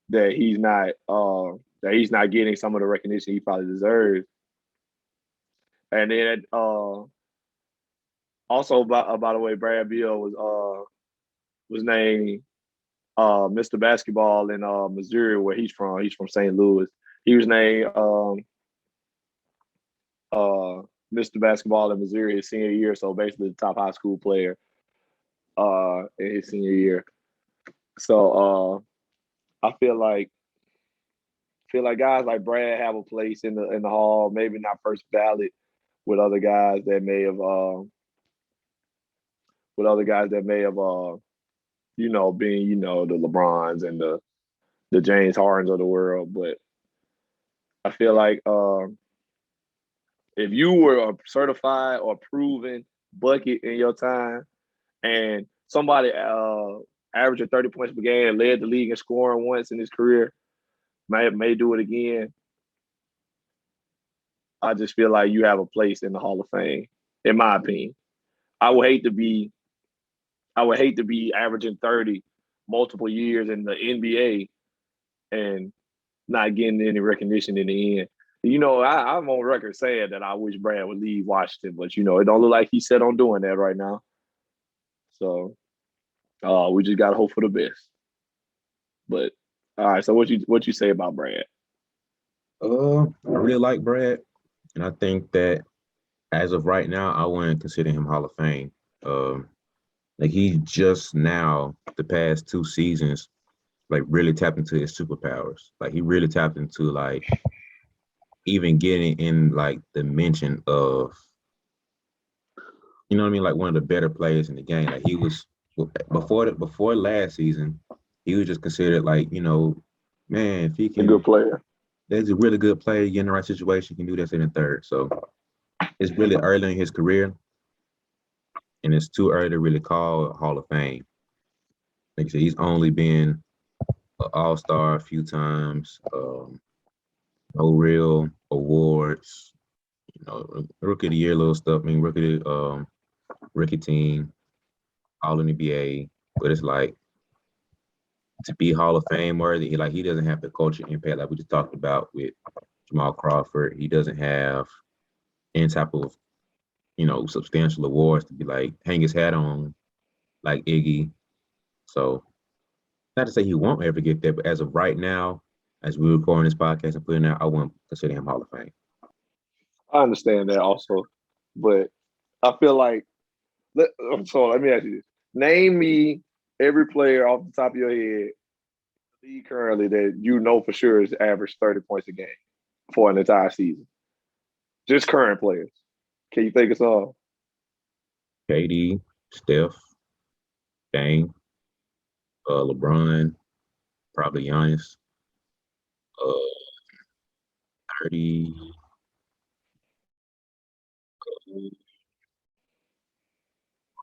that he's not getting some of the recognition he probably deserves. And then also by the way, Brad Beal was named Mr. Basketball in Missouri, where he's from. He's from St. Louis. He was named Mr. Basketball in Missouri his senior year, so basically the top high school player in his senior year. So I feel like guys like Brad have a place in the hall, maybe not first ballot with other guys that may have being the LeBrons and the James Hardens of the world. But I feel like if you were a certified or proven bucket in your time, and somebody averaging 30 points per game, led the league in scoring once in his career, may do it again, I just feel like you have a place in the Hall of Fame, in my opinion. I would hate to be averaging 30 multiple years in the NBA and not getting any recognition in the end. I'm on record saying that I wish Brad would leave Washington, but it don't look like he's set on doing that right now. So we just gotta hope for the best. But all right, so what you say about Brad? I really like Brad, and I think that as of right now, I wouldn't consider him Hall of Fame. Like he just now, the past 2 seasons, like really tapped into his superpowers. Like he really tapped into like even getting in like the mention of, you know what I mean, like one of the better players in the game. Like he was before last season, he was just considered like, man, if he A good can, player. there's a really good player, get in the right situation, can do this in the third. So it's really early in his career, and it's too early to really call Hall of Fame. Like I said, he's only been an All-Star a few times. No real awards. Rookie of the Year, little stuff. I mean, rookie team, All NBA. But it's like to be Hall of Fame worthy. He doesn't have the culture impact like we just talked about with Jamal Crawford. He doesn't have any type of substantial awards to be like hang his hat on like Iggy. So not to say he won't ever get there, but as of right now, as we're recording this podcast and putting it out, I wouldn't consider him Hall of Fame. I understand that also, but I feel like so let me ask you this: name me every player off the top of your head currently that you know for sure is average 30 points a game for an entire season. Just current players. Can you think of some? KD, Steph, Dame, LeBron, probably Giannis. 30.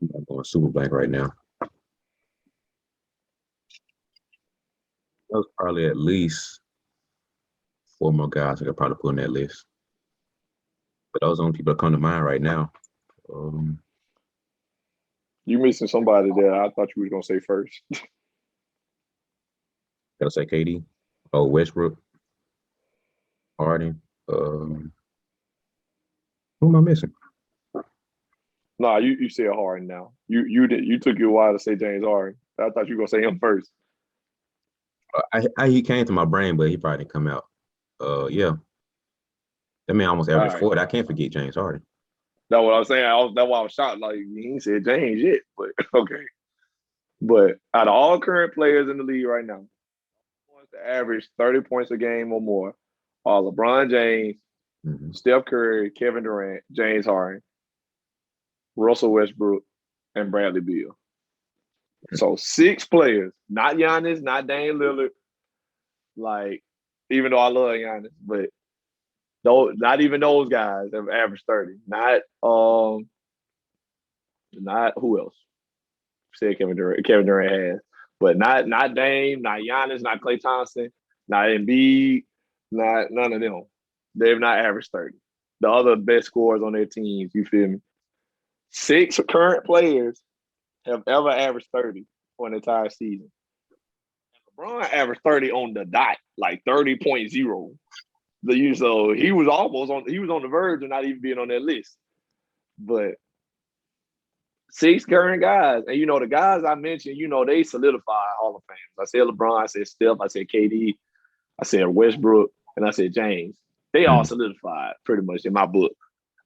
I'm going super blank right now. There's probably at least 4 more guys I could probably put on that list. But those are the only people that come to mind right now. You missing somebody there I thought you were gonna say first. Gotta say KD. Oh, Westbrook. Harden. Who am I missing? Nah, you said Harden now. You took you a while to say James Harden. I thought you were gonna say him first. He came to my brain, but he probably didn't come out. Yeah. That man almost averaged 40. I can't forget James Harden. That's what I'm saying. That's why I was shocked. Like he ain't said James yet, but okay. But out of all current players in the league right now, wants to average 30 points a game or more are LeBron James, Mm-hmm. Steph Curry, Kevin Durant, James Harden, Russell Westbrook, and Bradley Beal. So 6 players, not Giannis, not Dame Lillard. Like, even though I love Giannis, but not even those guys have averaged 30. Not who else? Said Kevin Durant. Kevin Durant has, but not Dame, not Giannis, not Klay Thompson, not Embiid, not none of them. They've not averaged 30. The other best scorers on their teams, you feel me? 6 current players have ever averaged 30 for an entire season. LeBron averaged 30 on the dot, like 30.0. So he was on the verge of not even being on that list. But 6 current guys, and the guys I mentioned, they solidify Hall of Fame. I said LeBron, I said Steph, I said KD, I said Westbrook, and I said James. They all solidified pretty much in my book.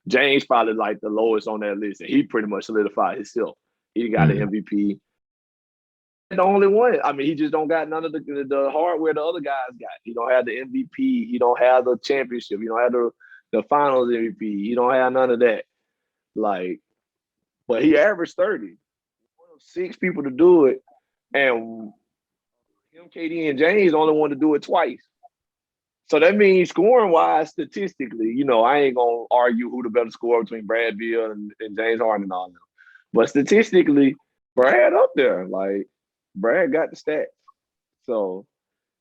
James probably like the lowest on that list, and he pretty much solidified himself. He got an MVP. The only one. I mean, he just don't got none of the hardware the other guys got. He don't have the MVP. He don't have the championship. He don't have the finals MVP. He don't have none of that. Like, but he averaged 30. One of 6 people to do it, and him, KD, and James only one to do it twice. So that means scoring-wise, statistically, I ain't going to argue who the better scorer between Brad Beal and James Harden and all them. But statistically, Brad up there. Like, Brad got the stats. So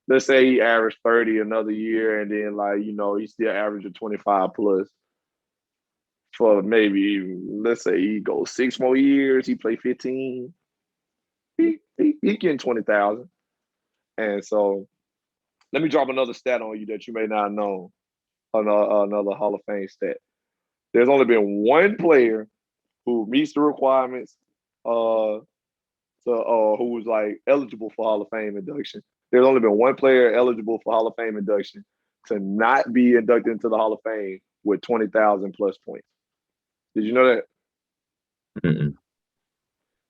let's say he averaged 30 another year, and then, he still averaged 25 plus for maybe, let's say he goes 6 more years, he play 15. He getting 20,000. And so let me drop another stat on you that you may not know, another Hall of Fame stat. There's only been one player who meets the requirements who was like eligible for Hall of Fame induction. There's only been one player eligible for Hall of Fame induction to not be inducted into the Hall of Fame with 20,000 plus points. Did you know that? Mm-mm.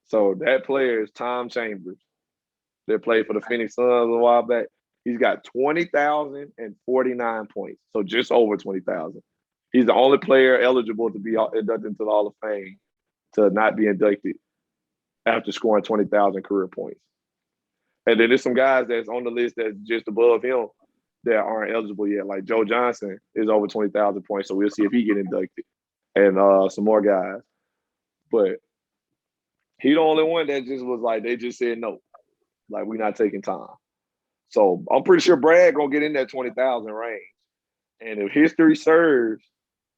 So that player is Tom Chambers. That played for the Phoenix Suns a while back. He's got 20,049 points, so just over 20,000. He's the only player eligible to be inducted into the Hall of Fame to not be inducted after scoring 20,000 career points. And then there's some guys that's on the list that's just above him that aren't eligible yet. Like Joe Johnson is over 20,000 points, so we'll see if he get inducted. And some more guys. But he the only one that just was like, they just said no. Like, we're not taking time. So I'm pretty sure Brad gonna get in that 20,000 range. And if history serves,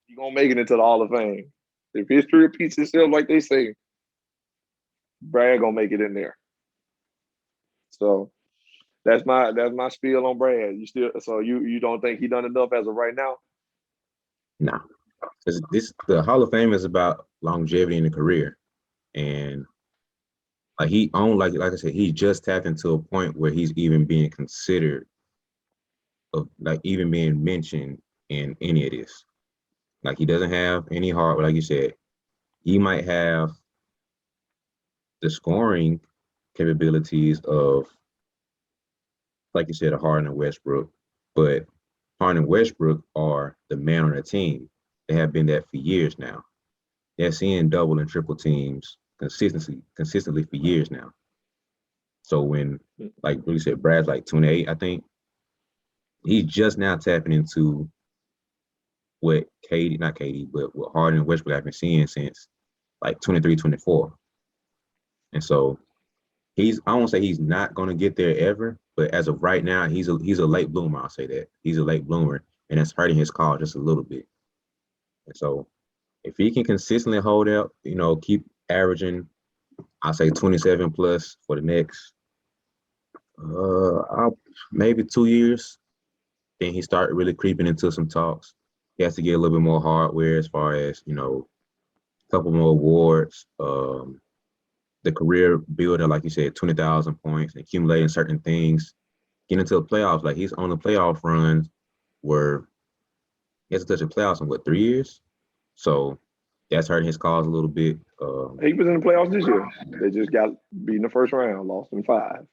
he's gonna make it into the Hall of Fame. If history repeats itself like they say, Brad gonna make it in there. So that's my spiel on Brad. You don't think he done enough as of right now? No. Because the Hall of Fame is about longevity in the career. And like like I said, he just tapped into a point where he's even being considered of like even being mentioned in any of this. Like, he doesn't have any hard, like you said, he might have the scoring capabilities of, like you said, a Harden and Westbrook, but Harden and Westbrook are the man on the team. They have been that for years now. They're seeing double and triple teams consistently for years now. So when, like you said, Brad's like 28, I think, he's just now tapping into what what Harden and Westbrook have been seeing since like 23, 24. And so I won't say he's not going to get there ever, but as of right now, he's a late bloomer. I'll say that. He's a late bloomer, and it's hurting his cause just a little bit. And so if he can consistently hold out, keep averaging, I'll say 27 plus for the next maybe 2 years, then he start really creeping into some talks. He has to get a little bit more hardware as far as, a couple more awards, the career builder, like you said, 20,000 points, accumulating certain things, getting into the playoffs. Like, he's on the playoff runs where he hasn't touched the playoffs in 3 years? So that's hurting his cause a little bit. He was in the playoffs this year. They just got beat in the first round, lost in 5.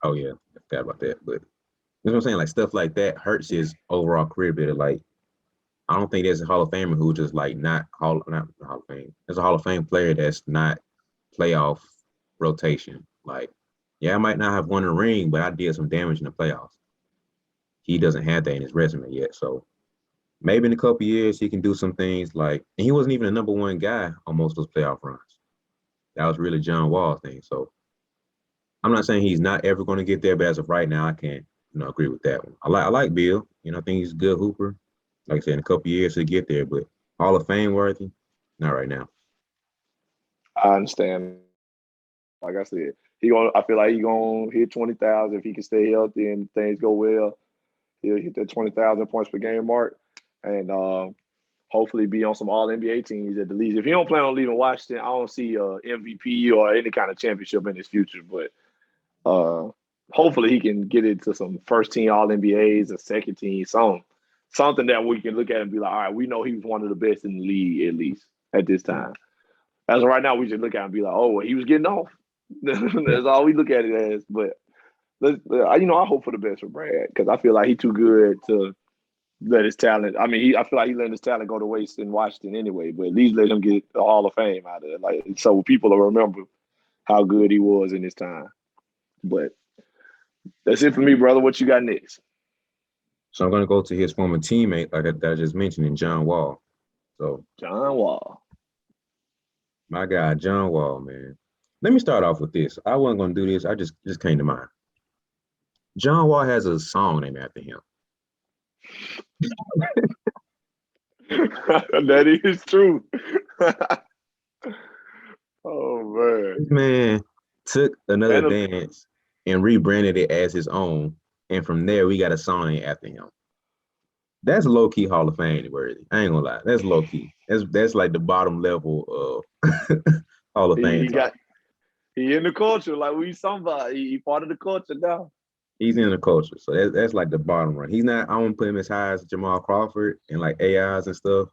Oh, yeah, I forgot about that. But what I'm saying? Like stuff like that hurts his overall career better. Like I don't think there's a Hall of Famer who just like not Hall of Fame. There's a Hall of Fame player that's not playoff rotation. Like, yeah, I might not have won a ring, but I did some damage in the playoffs. He doesn't have that in his resume yet. So maybe in a couple years he can do some things like, and he wasn't even a number one guy on most of those playoff runs. That was really John Wall's thing. So I'm not saying he's not ever going to get there, but as of right now, I can't, agree with that one. I like Beal. I think he's a good hooper. Like I said, in a couple years he'll get there, but Hall of Fame worthy, not right now. I understand. Like I said, I feel like he gonna hit 20,000 if he can stay healthy and things go well. He'll hit that 20,000 points per game mark, and hopefully be on some All NBA teams at the least. If he don't plan on leaving Washington, I don't see a MVP or any kind of championship in his future. But hopefully he can get into some first team All NBAs, a second team, something that we can look at and be like, all right, we know he was one of the best in the league at least at this time. As of right now, we just look at him and be like, oh, well, he was getting off. That's all we look at it as. But I hope for the best for Brad because I feel like he's too good to let his talent. I mean, I feel like he letting his talent go to waste in Washington anyway. But at least let him get the Hall of Fame out of it, like so people will remember how good he was in his time. But that's it for me, brother. What you got next? So I'm going to go to his former teammate, like I just mentioned, in John Wall. So John Wall. My guy, John Wall, man. Let me start off with this. I wasn't going to do this. I just came to mind. John Wall has a song named after him. That is true. Oh, man. This man took Another Dance and rebranded it as his own. And from there, we got a song named after him. That's low-key Hall of Fame worthy. I ain't gonna lie. That's low-key. That's like the bottom level of Hall of Fame. He in the culture, like we somebody. He part of the culture now. He's in the culture. So that's like the bottom run. He's not, I won't put him as high as Jamal Crawford and like AIs and stuff,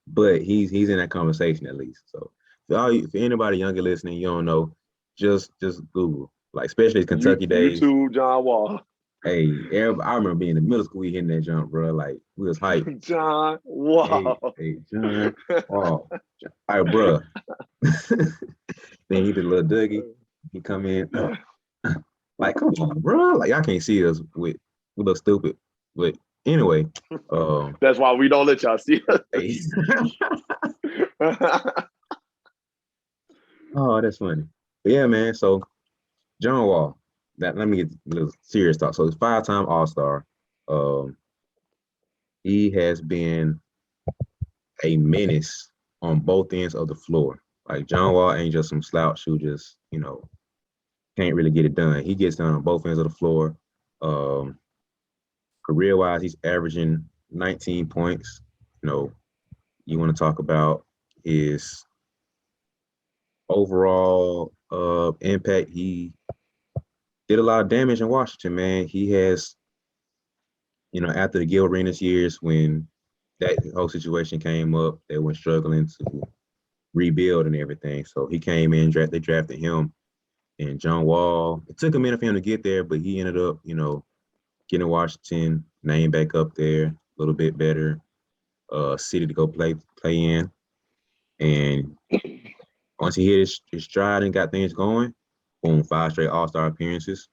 but he's in that conversation at least. So for anybody younger listening, you don't know, just Google. Like especially Kentucky days. YouTube John Wall. Hey, I remember being in middle school, we hitting that jump, bro. Like we was hyped. John Wall. Hey, John Wall. All right, bro. Then he did a little Dougie. He come in. Like, come on, bro. Like, I can't see us we look stupid. But anyway. That's why we don't let y'all see us. Hey. Oh, that's funny. But yeah, man. So John Wall. Let me get a little serious talk. So he's 5-time All-Star. He has been a menace on both ends of the floor. Like John Wall ain't just some slouch who just, can't really get it done. He gets done on both ends of the floor. Career-wise, he's averaging 19 points. You want to talk about his overall impact. He did a lot of damage in Washington, man. He has, after the Gil Arenas years when that whole situation came up, they were struggling to rebuild and everything. So he came in, they drafted him. And John Wall, it took a minute for him to get there, but he ended up, getting Washington name back up there a little bit better, city to go play in. And once he hit his stride and got things going, boom, 5 straight All-Star appearances.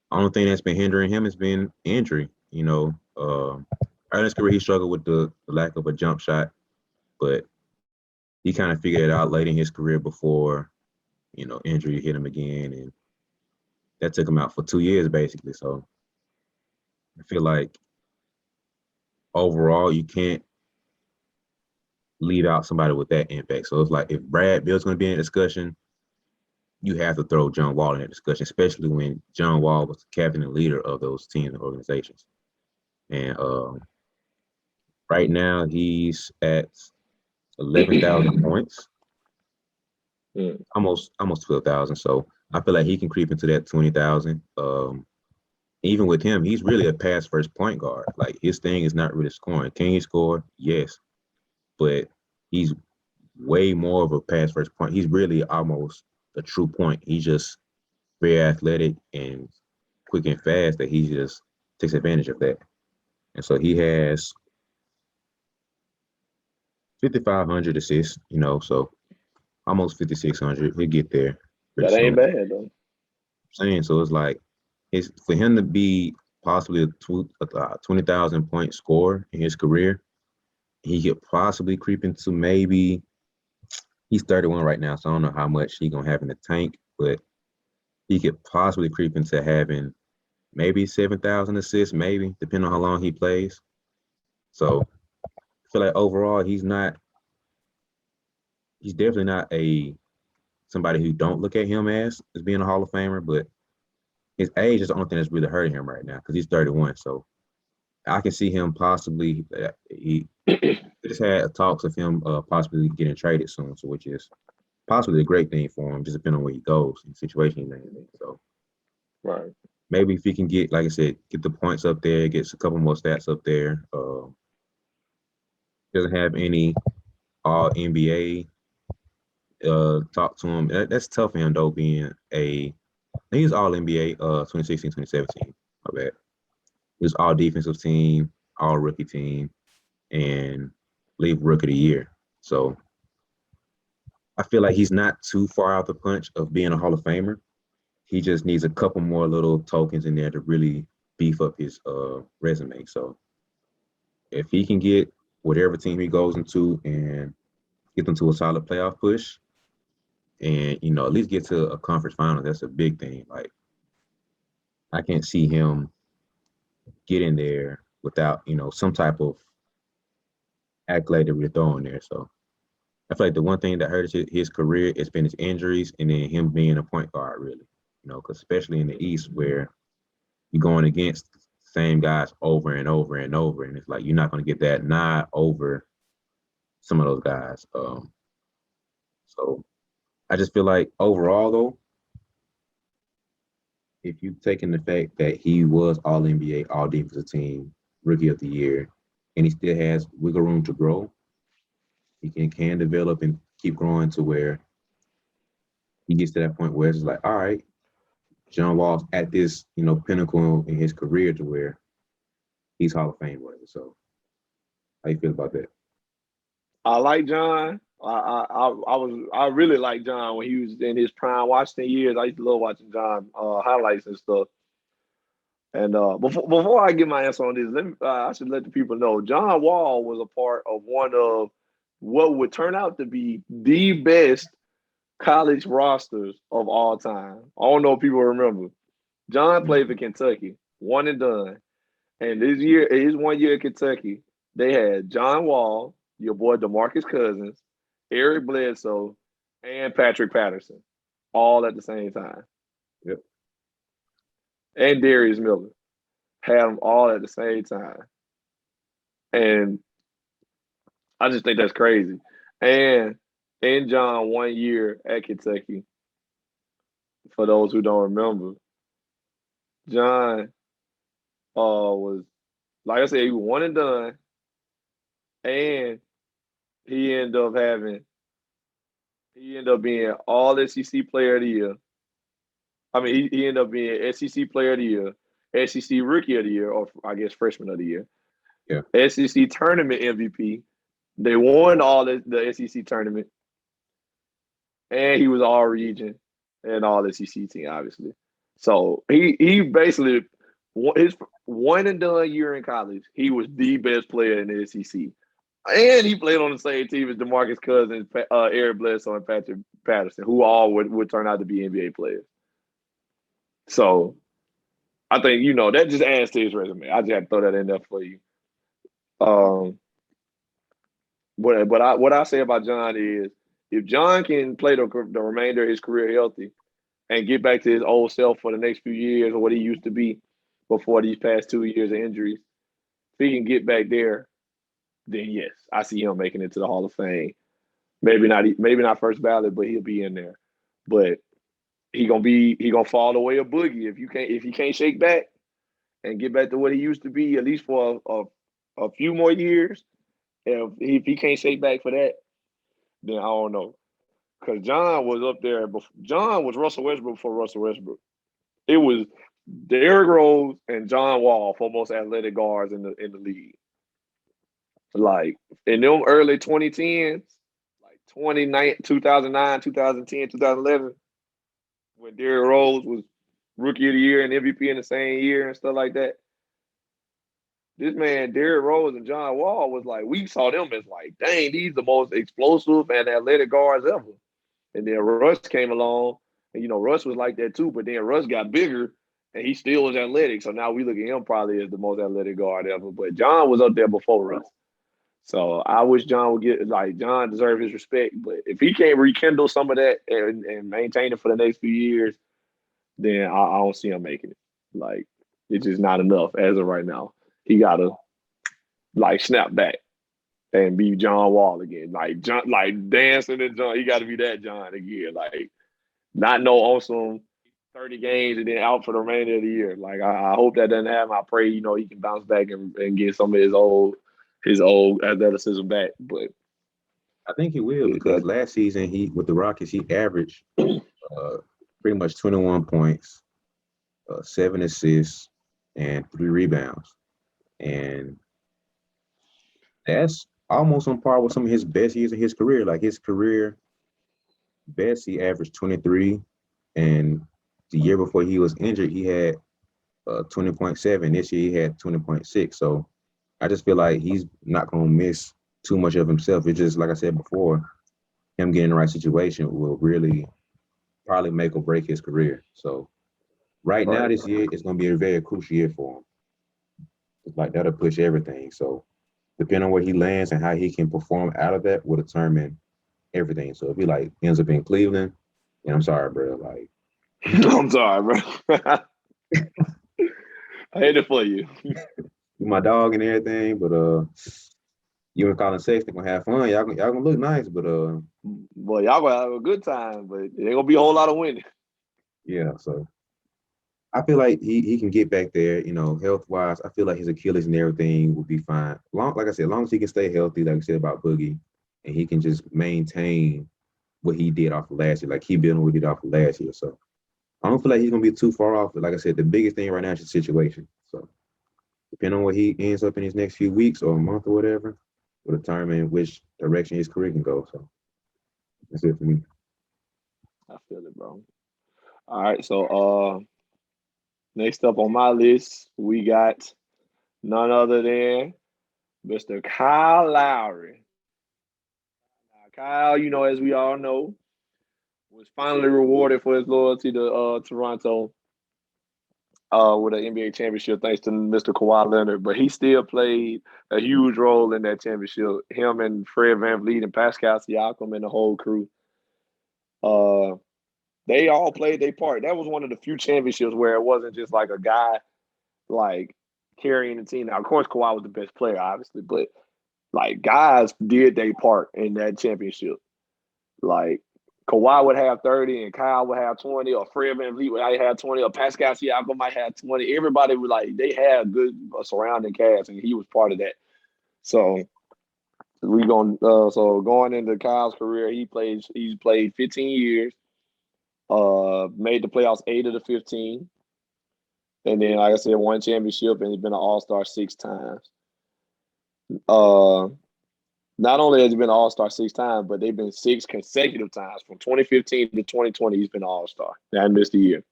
Only thing that's been hindering him has been injury. Early in his career, he struggled with the lack of a jump shot, but he kind of figured it out late in his career before, injury hit him again, and that took him out for 2 years basically. So I feel like overall you can't leave out somebody with that impact. So it's like if Brad Beal's going to be in a discussion, you have to throw John Wall in that discussion, especially when John Wall was the captain and leader of those teams and organizations. And right now he's at 11,000 points. Almost 12,000. So I feel like he can creep into that 20,000. Even with him, he's really a pass first point guard. Like his thing is not really scoring. Can he score? Yes, but he's way more of a pass first point. He's really almost a true point. He's just very athletic and quick and fast. That he's just takes advantage of that. And so he has 5,500 assists, so almost 5,600. He'll get there pretty That ain't soon. bad though. Saying so, it's like it's for him to be possibly a 20,000 point scorer in his career. He could possibly creep into maybe he's 31 right now, so I don't know how much he's gonna have in the tank, but he could possibly creep into having maybe 7,000 assists, maybe depending on how long he plays. So I feel like overall he's definitely not somebody who don't look at him as being a Hall of Famer, but his age is the only thing that's really hurting him right now because he's 31. So I can see him possibly he just had talks of him possibly getting traded soon, so which is possibly a great thing for him, just depending on where he goes and situation he's in. So Right. maybe if he can get, like I said, get the points up there, gets a couple more stats up there. Doesn't have any all NBA talk to him. That's tough for him though, being he's all NBA 2016, 2017. My bad. He was all defensive team, all rookie team, and leave rookie of the year. So I feel like he's not too far out the punch of being a Hall of Famer. He just needs a couple more little tokens in there to really beef up his resume. So if he can get whatever team he goes into and get them to a solid playoff push, and at least get to a conference final, that's a big thing. Like I can't see him getting there without some type of accolade that we're throwing there. So I feel like the one thing that hurt his career has been his injuries, and then him being a point guard, really. Because especially in the East where you're going against the same guys over and over and over, and it's like you're not going to get that nod over some of those guys. So I just feel like overall, though, if you take in the fact that he was all NBA, all defensive team, rookie of the year, and he still has wiggle room to grow, he can develop and keep growing to where he gets to that point where it's like, all right, John Wall's at this, pinnacle in his career to where he's Hall of Fame, whatever. So how you feel about that? I like John. I really like John when he was in his prime Washington years. I used to love watching John highlights and stuff. And before I get my answer on this, I should let the people know John Wall was a part of one of what would turn out to be the best college rosters of all time. I don't know if people remember. John played for Kentucky, one and done. And his 1 year at Kentucky, they had John Wall, your boy DeMarcus Cousins, Eric Bledsoe, and Patrick Patterson, all at the same time. Yep. And Darius Miller had them all at the same time. And I just think that's crazy. And in John 1 year at Kentucky, for those who don't remember, John was, like I said, he was one and done. And he ended up being all SEC player of the year. I mean, he ended up being SEC player of the year, SEC rookie of the year, or I guess freshman of the year. Yeah. SEC tournament MVP. They won all the SEC tournament. And he was all region and all SEC team, obviously. So he basically, his one and done year in college, he was the best player in the SEC. And he played on the same team as DeMarcus Cousins, Eric Bledsoe, and Patrick Patterson, who all would turn out to be NBA players. So I think, that just adds to his resume. I just had to throw that in there for you. What I say about John is if John can play the remainder of his career healthy and get back to his old self for the next few years or what he used to be before these past 2 years of injuries, if he can get back there, then yes, I see him making it to the Hall of Fame. Maybe not first ballot, but he'll be in there. But he gonna fall the way of Boogie if he can't shake back and get back to what he used to be at least for a few more years. If he can't shake back for that, then I don't know. Because John was up there. John was Russell Westbrook before Russell Westbrook. It was Derrick Rose and John Wall for most athletic guards in the league. Like in them early 2010s, like 2009, 2010, 2011, when Derrick Rose was rookie of the year and MVP in the same year and stuff like that. This man, Derrick Rose and John Wall, was like, we saw them as like, dang, these the most explosive and athletic guards ever. And then Russ came along, and Russ was like that too, but then Russ got bigger and he still was athletic. So now we look at him probably as the most athletic guard ever. But John was up there before Russ. So I wish John would John deserves his respect. But if he can't rekindle some of that and maintain it for the next few years, then I don't see him making it. Like, it's just not enough as of right now. He gotta snap back and be John Wall again. Dancing and John. He gotta be that John again. Like, not no awesome 30 games and then out for the remainder of the year. Like, I hope that doesn't happen. I pray, he can bounce back and get some of his old athleticism back. But I think he will, because last season with the Rockets, he averaged pretty much 21 points, 7 assists, and 3 rebounds. And that's almost on par with some of his best years of his career. Like, his career best, he averaged 23, and the year before he was injured, he had 20.7. This year, he had 20.6. So I just feel like he's not going to miss too much of himself. It's just, like I said before, him getting in the right situation will really probably make or break his career. So right now, this year, it's going to be a very crucial year for him. Like, that'll push everything. So depending on where he lands and how he can perform out of that will determine everything. So if he ends up in Cleveland, I'm sorry, bro. Like, I'm sorry, bro. I hate it for you. You're my dog and everything, but you and Colin Sexton gonna have fun. Y'all gonna look nice, but well, y'all gonna have a good time, but it ain't gonna be a whole lot of winning. Yeah, so I feel like he can get back there, health wise. I feel like his Achilles and everything will be fine. Like I said, as long as he can stay healthy, like I said about Boogie, and he can just maintain what he did off of last year, like he building what he did off of last year. So I don't feel like he's gonna be too far off. But like I said, the biggest thing right now is the situation. So depending on where he ends up in his next few weeks or a month or whatever, will determine which direction his career can go. So that's it for me. I feel it, bro. All right, so next up on my list, we got none other than Mr. Kyle Lowry. Now, Kyle, as we all know, was finally rewarded for his loyalty to Toronto with an NBA championship thanks to Mr. Kawhi Leonard. But he still played a huge role in that championship. Him and Fred VanVleet and Pascal Siakam and the whole crew. They all played their part. That was one of the few championships where it wasn't just like a guy carrying the team. Now, of course, Kawhi was the best player, obviously, but guys did their part in that championship. Like, Kawhi would have 30 and Kyle would have 20, or Fred VanVleet would have 20, or Pascal Siakam might have 20. Everybody was they had a good surrounding cast, and he was part of that. So going into Kyle's career, he's played 15 years. Made the playoffs 8 of the 15. And then, like I said, won championship, and he's been an all-star 6 times. Not only has he been an all-star 6 times, but they've been 6 consecutive times. From 2015 to 2020, he's been an all-star. He hasn't missed a year.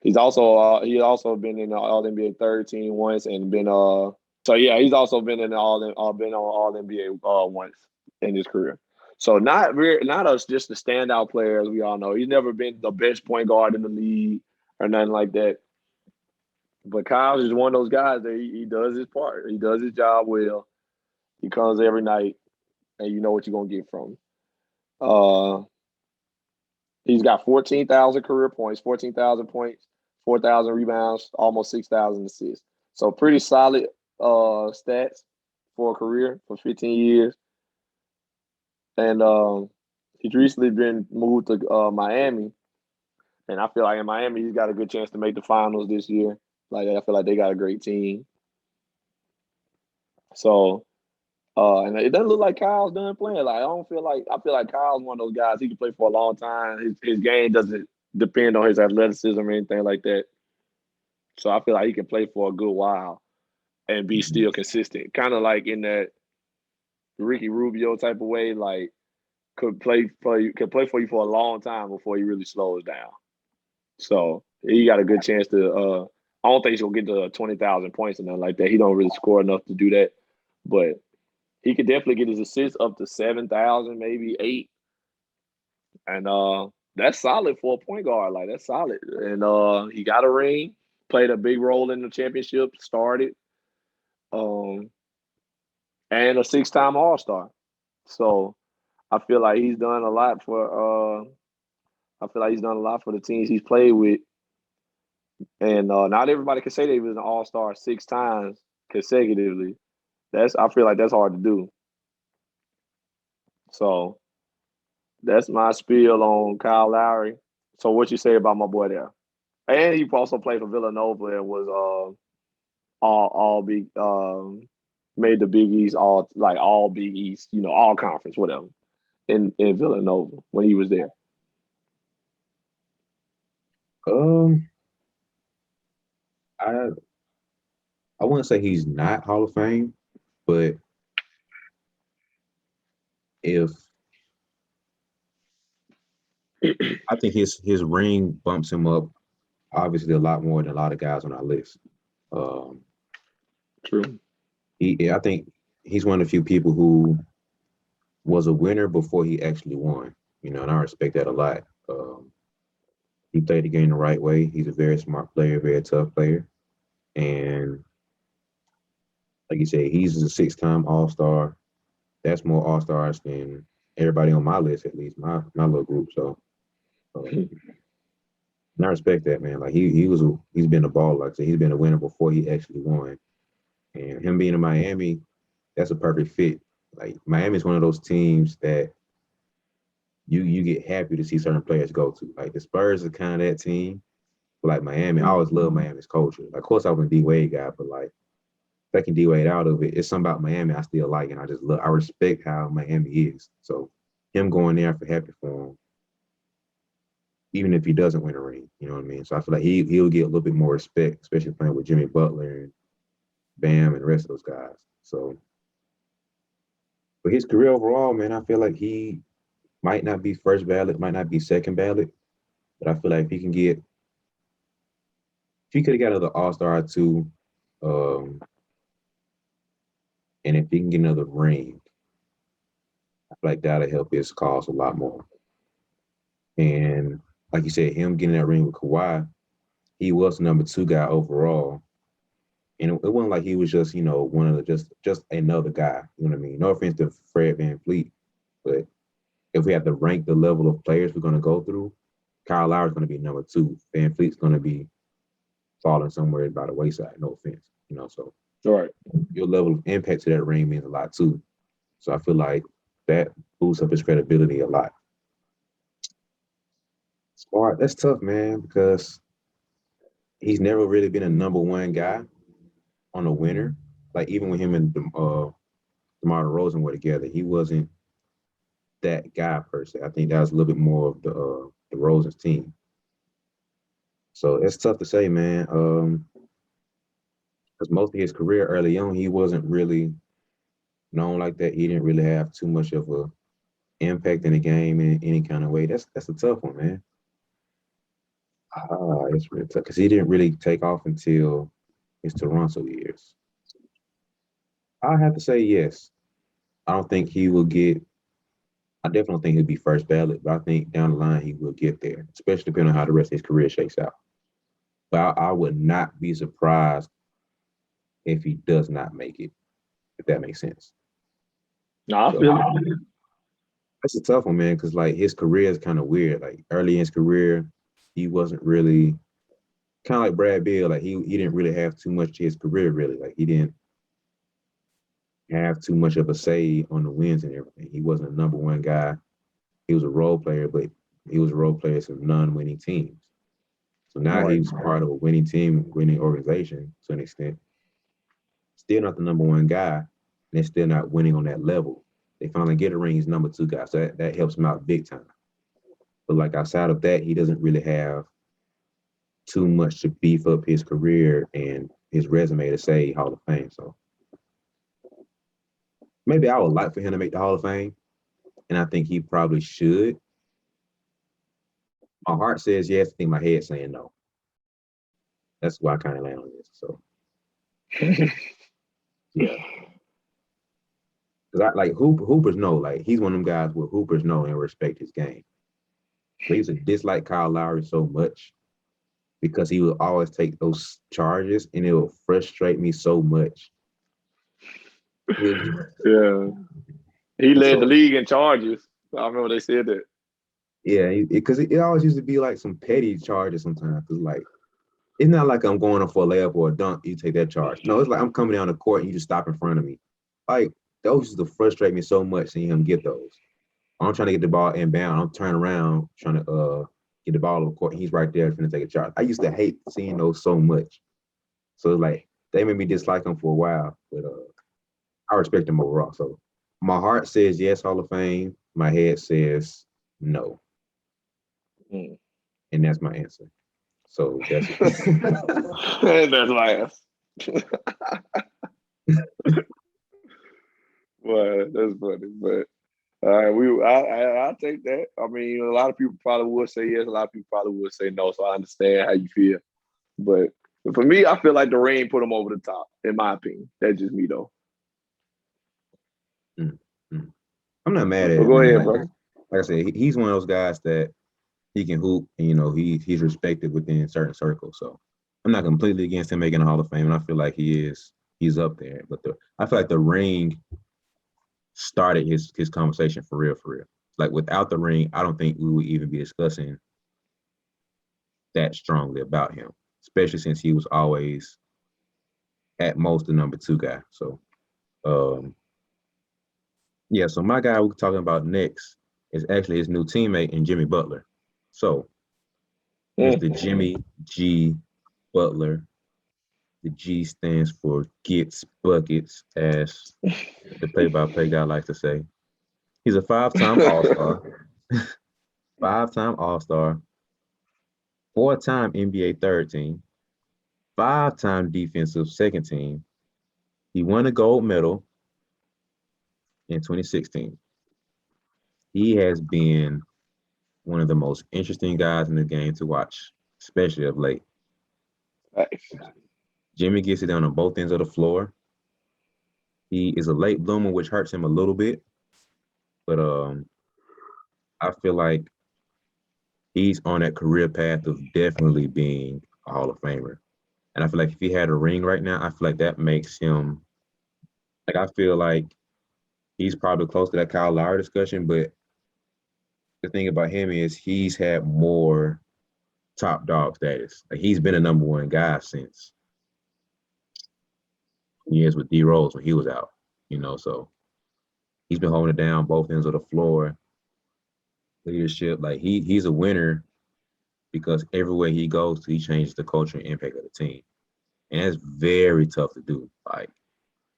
He's also been in the All-NBA third team once, and been he's also been in the All-NBA once in his career. So not just a standout player, as we all know. He's never been the best point guard in the league or nothing like that. But Kyle's just one of those guys that he does his part. He does his job well. He comes every night, and you know what you're going to get from him. He's got 14,000 career points, 14,000 points, 4,000 rebounds, almost 6,000 assists. So pretty solid stats for a career for 15 years. And he's recently been moved to Miami. And I feel like in Miami, he's got a good chance to make the finals this year. I feel like they got a great team. So, and it doesn't look like Kyle's done playing. I feel like Kyle's one of those guys. He can play for a long time. His game doesn't depend on his athleticism or anything like that. So I feel like he can play for a good while and be still consistent. Kind of like in that Ricky Rubio type of way, like could play for you for a long time before he really slows down. So he got a good chance to. I don't think he's gonna get to 20,000 points or nothing like that. He don't really score enough to do that, but he could definitely get his assists up to 7,000, maybe 8, and that's solid for a point guard. Like that's solid, and he got a ring, played a big role in the championship, started, and a 6-time All-Star. So I feel like he's done a lot for. I feel like he's done a lot for the teams he's played with. And not everybody can say they was an all-star 6 times consecutively. I feel like that's hard to do. So that's my spiel on Kyle Lowry. So what you say about my boy there? And he also played for Villanova and was all big made the Big East all Big East, all conference, whatever, in Villanova when he was there. I wouldn't say he's not Hall of Fame, but if I think his ring bumps him up obviously a lot more than a lot of guys on our list. True. I think he's one of the few people who was a winner before he actually won. And I respect that a lot. He played the game the right way. He's a very smart player, very tough player. And like you said, he's a 6-time All-Star. That's more All-Stars than everybody on my list, at least my little group. So and I respect that, man. Like he's been a baller. Like I said, he's been a winner before he actually won. And him being in Miami, that's a perfect fit. Like Miami's one of those teams that you get happy to see certain players go to. Like the Spurs are kind of that team. But like Miami, I always love Miami's culture. Like, of course, I was a D-Wade guy, but like taking D-Wade out of it, it's something about Miami I still like, and I respect how Miami is. So him going there, for happy for him, even if he doesn't win a ring, you know what I mean? So I feel like he'll get a little bit more respect, especially playing with Jimmy Butler and Bam and the rest of those guys. So, but his career overall, man, I feel like he might not be first ballot, might not be second ballot, but I feel like if he could have got another All-Star or two, and if he can get another ring, I feel like that'll help his cause a lot more. And like you said, him getting that ring with Kawhi, he was the number 2 guy overall. And it wasn't like he was just, one of the just another guy. You know what I mean? No offense to Fred VanVleet, but if we have to rank the level of players we're going to go through, Kyle Lowry's going to be number 2. VanVleet's going to be falling somewhere by the wayside. No offense, So right. Your level of impact to that ring means a lot too. So I feel like that boosts up his credibility a lot. Smart. That's tough, man, because he's never really been a number 1 guy on a winner. Like even when him and DeMar Derozan were together, he wasn't that guy per se. I think that was a little bit more of the DeRozan's team. So it's tough to say, man. Because most of his career early on, he wasn't really known like that. He didn't really have too much of a impact in the game in any kind of way. That's a tough one, man. It's really tough because he didn't really take off until his Toronto years. I have to say yes. I don't think he will get. I definitely don't think he'll be first ballot, but I think down the line he will get there, especially depending on how the rest of his career shakes out. But I would not be surprised if he does not make it, if that makes sense. No, I feel it. That's a tough one, man, because like his career is kind of weird. Like early in his career, he wasn't really kind of like Brad Beal. Like he didn't really have too much to his career, really. Like he didn't have too much of a say on the wins and everything. He wasn't a number 1 guy. He was a role player, but he was a role player to non-winning teams. So now he's part of a winning team, winning organization to an extent. Still not the number 1 guy, and they're still not winning on that level. They finally get a ring, he's number 2 guy. So that helps him out big time. But like outside of that, he doesn't really have too much to beef up his career and his resume to say Hall of Fame. So maybe I would like for him to make the Hall of Fame, and I think he probably should. My heart says yes. I think my head saying no. That's why I kind of land on this. So yeah, because I like Hoopers know, like he's one of them guys where Hoopers know and respect his game. But he used to dislike Kyle Lowry so much because he would always take those charges, and it would frustrate me so much. Yeah. He led the league in charges. I remember they said that. Yeah, because it always used to be like some petty charges sometimes. Because like it's not like I'm going up for a layup or a dunk, you take that charge. No, it's like I'm coming down the court and you just stop in front of me. Like those used to frustrate me so much seeing him get those. I'm trying to get the ball inbound. I'm turning around trying to get the ball over the court. And he's right there trying to take a charge. I used to hate seeing those so much. So like they made me dislike him for a while, but I respect him overall. So my heart says yes, Hall of Fame. My head says no. Mm. And that's my answer. So that's And that's last. Well, that's funny, but all right, I'll take that. I mean, a lot of people probably would say yes, a lot of people probably would say no. So I understand how you feel, but for me, I feel like the rain put him over the top, in my opinion. That's just me, though. mm-hmm. I'm not mad at But it, go man. ahead, bro. Like I said, he's one of those guys that he can hoop, and he's respected within certain circles. So I'm not completely against him making a Hall of Fame, and I feel like he's up there. But I feel like the ring started his conversation for real, for real. Like without the ring, I don't think we would even be discussing that strongly about him, especially since he was always at most the number 2 guy. So yeah, so my guy we're talking about next is actually his new teammate and Jimmy Butler. So Mr. Jimmy G Butler. The G stands for gets buckets, as the play-by-play guy likes to say. He's a 5-time All-Star, 5-time All-Star, 4-time NBA third team, 5-time defensive second team. He won a gold medal in 2016. He has been one of the most interesting guys in the game to watch, especially of late. Nice. Jimmy gets it down on both ends of the floor. He is a late bloomer, which hurts him a little bit. But I feel like he's on that career path of definitely being a Hall of Famer. And I feel like if he had a ring right now, I feel like that makes him like I feel like he's probably close to that Kyle Lowry discussion. But the thing about him is he's had more top dog status. Like he's been a number 1 guy since years with d.rose when he was out, so he's been holding it down both ends of the floor. Leadership, like he's a winner because everywhere he goes to, he changes the culture and impact of the team. And it's very tough to do. Like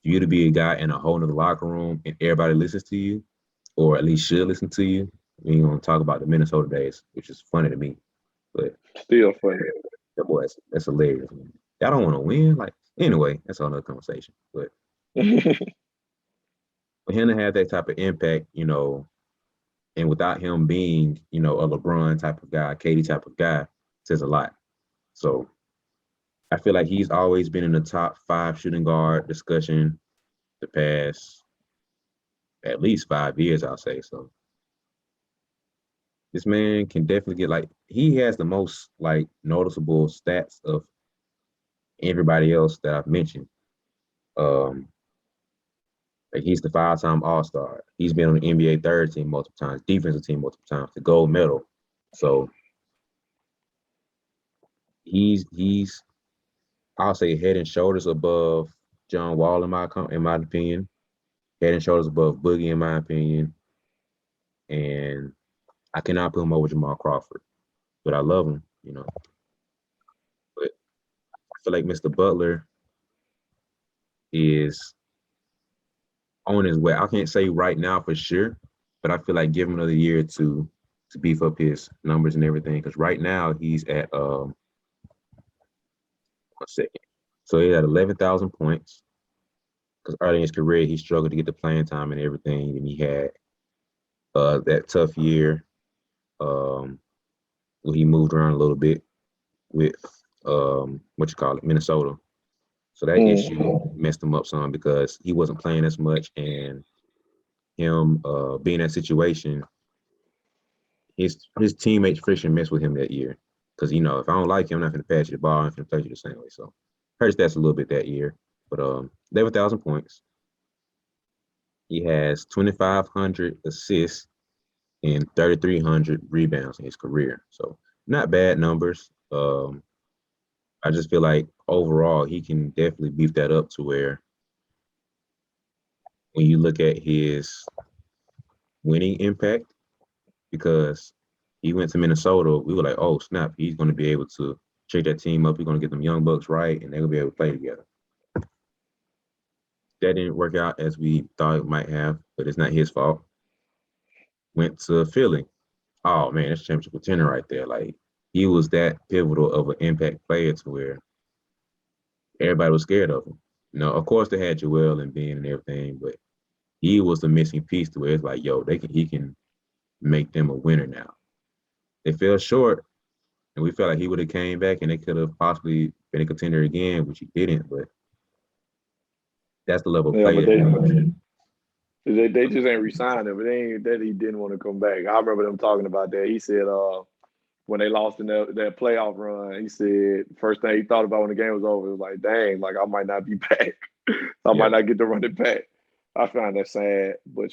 for you to be a guy in a whole nother locker room and everybody listens to you, or at least should listen to you. We ain't gonna talk about the Minnesota days, which is funny to me. But Still funny. that boy, that's hilarious. Y'all don't want to win. Like anyway, that's another conversation. But for him to have that type of impact, and without him being, a LeBron type of guy, KD type of guy, says a lot. So I feel like he's always been in the top 5 shooting guard discussion the past at least 5 years, I'll say. So this man can definitely get he has the most noticeable stats of everybody else that I've mentioned. He's the 5-time All-Star. He's been on the NBA third team multiple times, defensive team multiple times, the gold medal. So he's I'll say head and shoulders above John Wall in my opinion. Head and shoulders above Boogie in my opinion. And I cannot put him over Jamal Crawford. But I love him, But I feel like Mr. Butler is on his way. I can't say right now for sure, but I feel like give him another year to beef up his numbers and everything. Because right now he's at 1 second. So he had 11,000 points because early in his career he struggled to get the playing time and everything, and he had that tough year where he moved around a little bit with Minnesota. So that issue messed him up some because he wasn't playing as much, and him being in that situation, his teammates friction messed with him that year. Because if I don't like you, I'm not gonna pass you the ball, I'm gonna play you the same way. So hurt stats a little bit that year. But 11,000 points. He has 2,500 assists and 3,300 rebounds in his career. So not bad numbers. I just feel like overall he can definitely beef that up to where when you look at his winning impact, because he went to Minnesota, we were like, oh snap, he's going to be able to shake that team up. He's going to get them young bucks right, and they're going to be able to play together. That didn't work out as we thought it might have, but it's not his fault. Went to Philly. Oh man, that's championship contender right there. Like he was that pivotal of an impact player to where everybody was scared of him. Of course they had Joel and Ben and everything, but he was the missing piece to where it's like, yo, he can make them a winner now. They fell short, and we felt like he would have came back and they could have possibly been a contender again, which he didn't. But that's the level of Yeah, but player. they just ain't re-signed him. It ain't that he didn't want to come back. I remember them talking about that. He said when they lost in that playoff run, he said first thing he thought about when the game was over was like, dang, like I might not be back. I might not get to run it back. I find that sad, but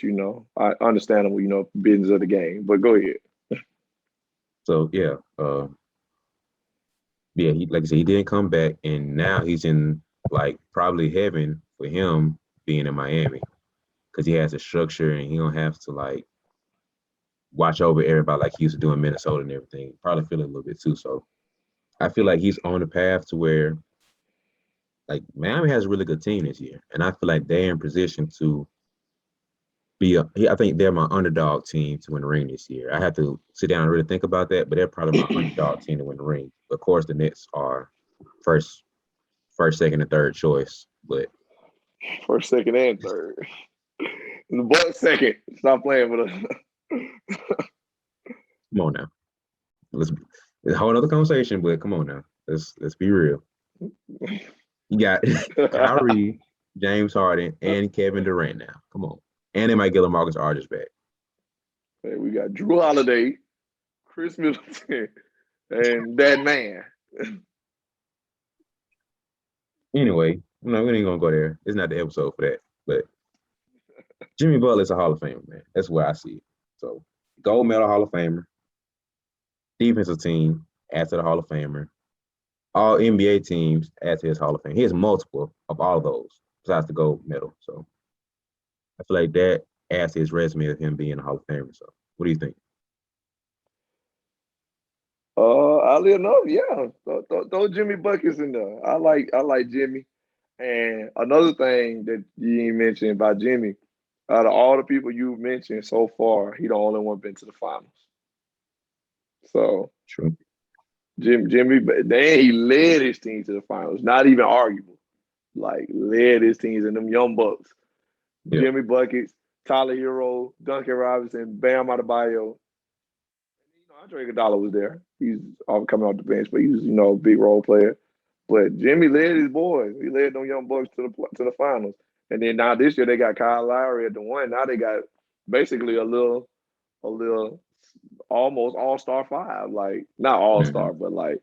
I understand him, business of the game. But go ahead. So yeah, he, like I said, he didn't come back, and now he's in like probably heaven for him being in Miami because he has a structure and he don't have to like watch over everybody like he used to do in Minnesota and everything. Probably feel it a little bit too. So I feel like he's on the path to where like Miami has a really good team this year, and I feel like they're in position to I think they're my underdog team to win the ring this year. I have to sit down and really think about that, but they're probably my underdog team to win the ring. Of course, the Nets are first, second, and third choice. But first, second, and third. The Bucks second. Stop playing with us. come on now, it's a whole other conversation. But come on now, let's be real. You got Kyrie, James Harden, and Kevin Durant now. Come on, and they might get LaMarcus Aldridge back. Hey, we got Drew Holiday, Chris Middleton, and that man. Anyway, we ain't gonna go there. It's not the episode for that. But Jimmy Butler is a Hall of Famer, man. That's where I see it. So gold medal Hall of Famer, defensive team add to the Hall of Famer, all NBA teams add to his Hall of Fame. He has multiple of all of those besides the gold medal. So I feel like that adds to his resume of him being a Hall of Famer. So what do you think? Oddly enough, yeah. Throw Jimmy buckets in there. I like Jimmy. And another thing that you ain't mentioned about Jimmy, out of all the people you've mentioned so far, he the only one been to the finals. So True. Jimmy, then he led his team to the finals. Not even arguable. Like led his teams in them young bucks. Yeah. Jimmy buckets, Tyler Hero, Duncan Robinson, Bam Adebayo. Andre Iguodala was there. He's coming off the bench, but he was a big role player. But Jimmy led his boys. He led them young bucks to the finals. And then now this year they got Kyle Lowry at the one. Now they got basically a little almost all-star five. Like not all-star, but like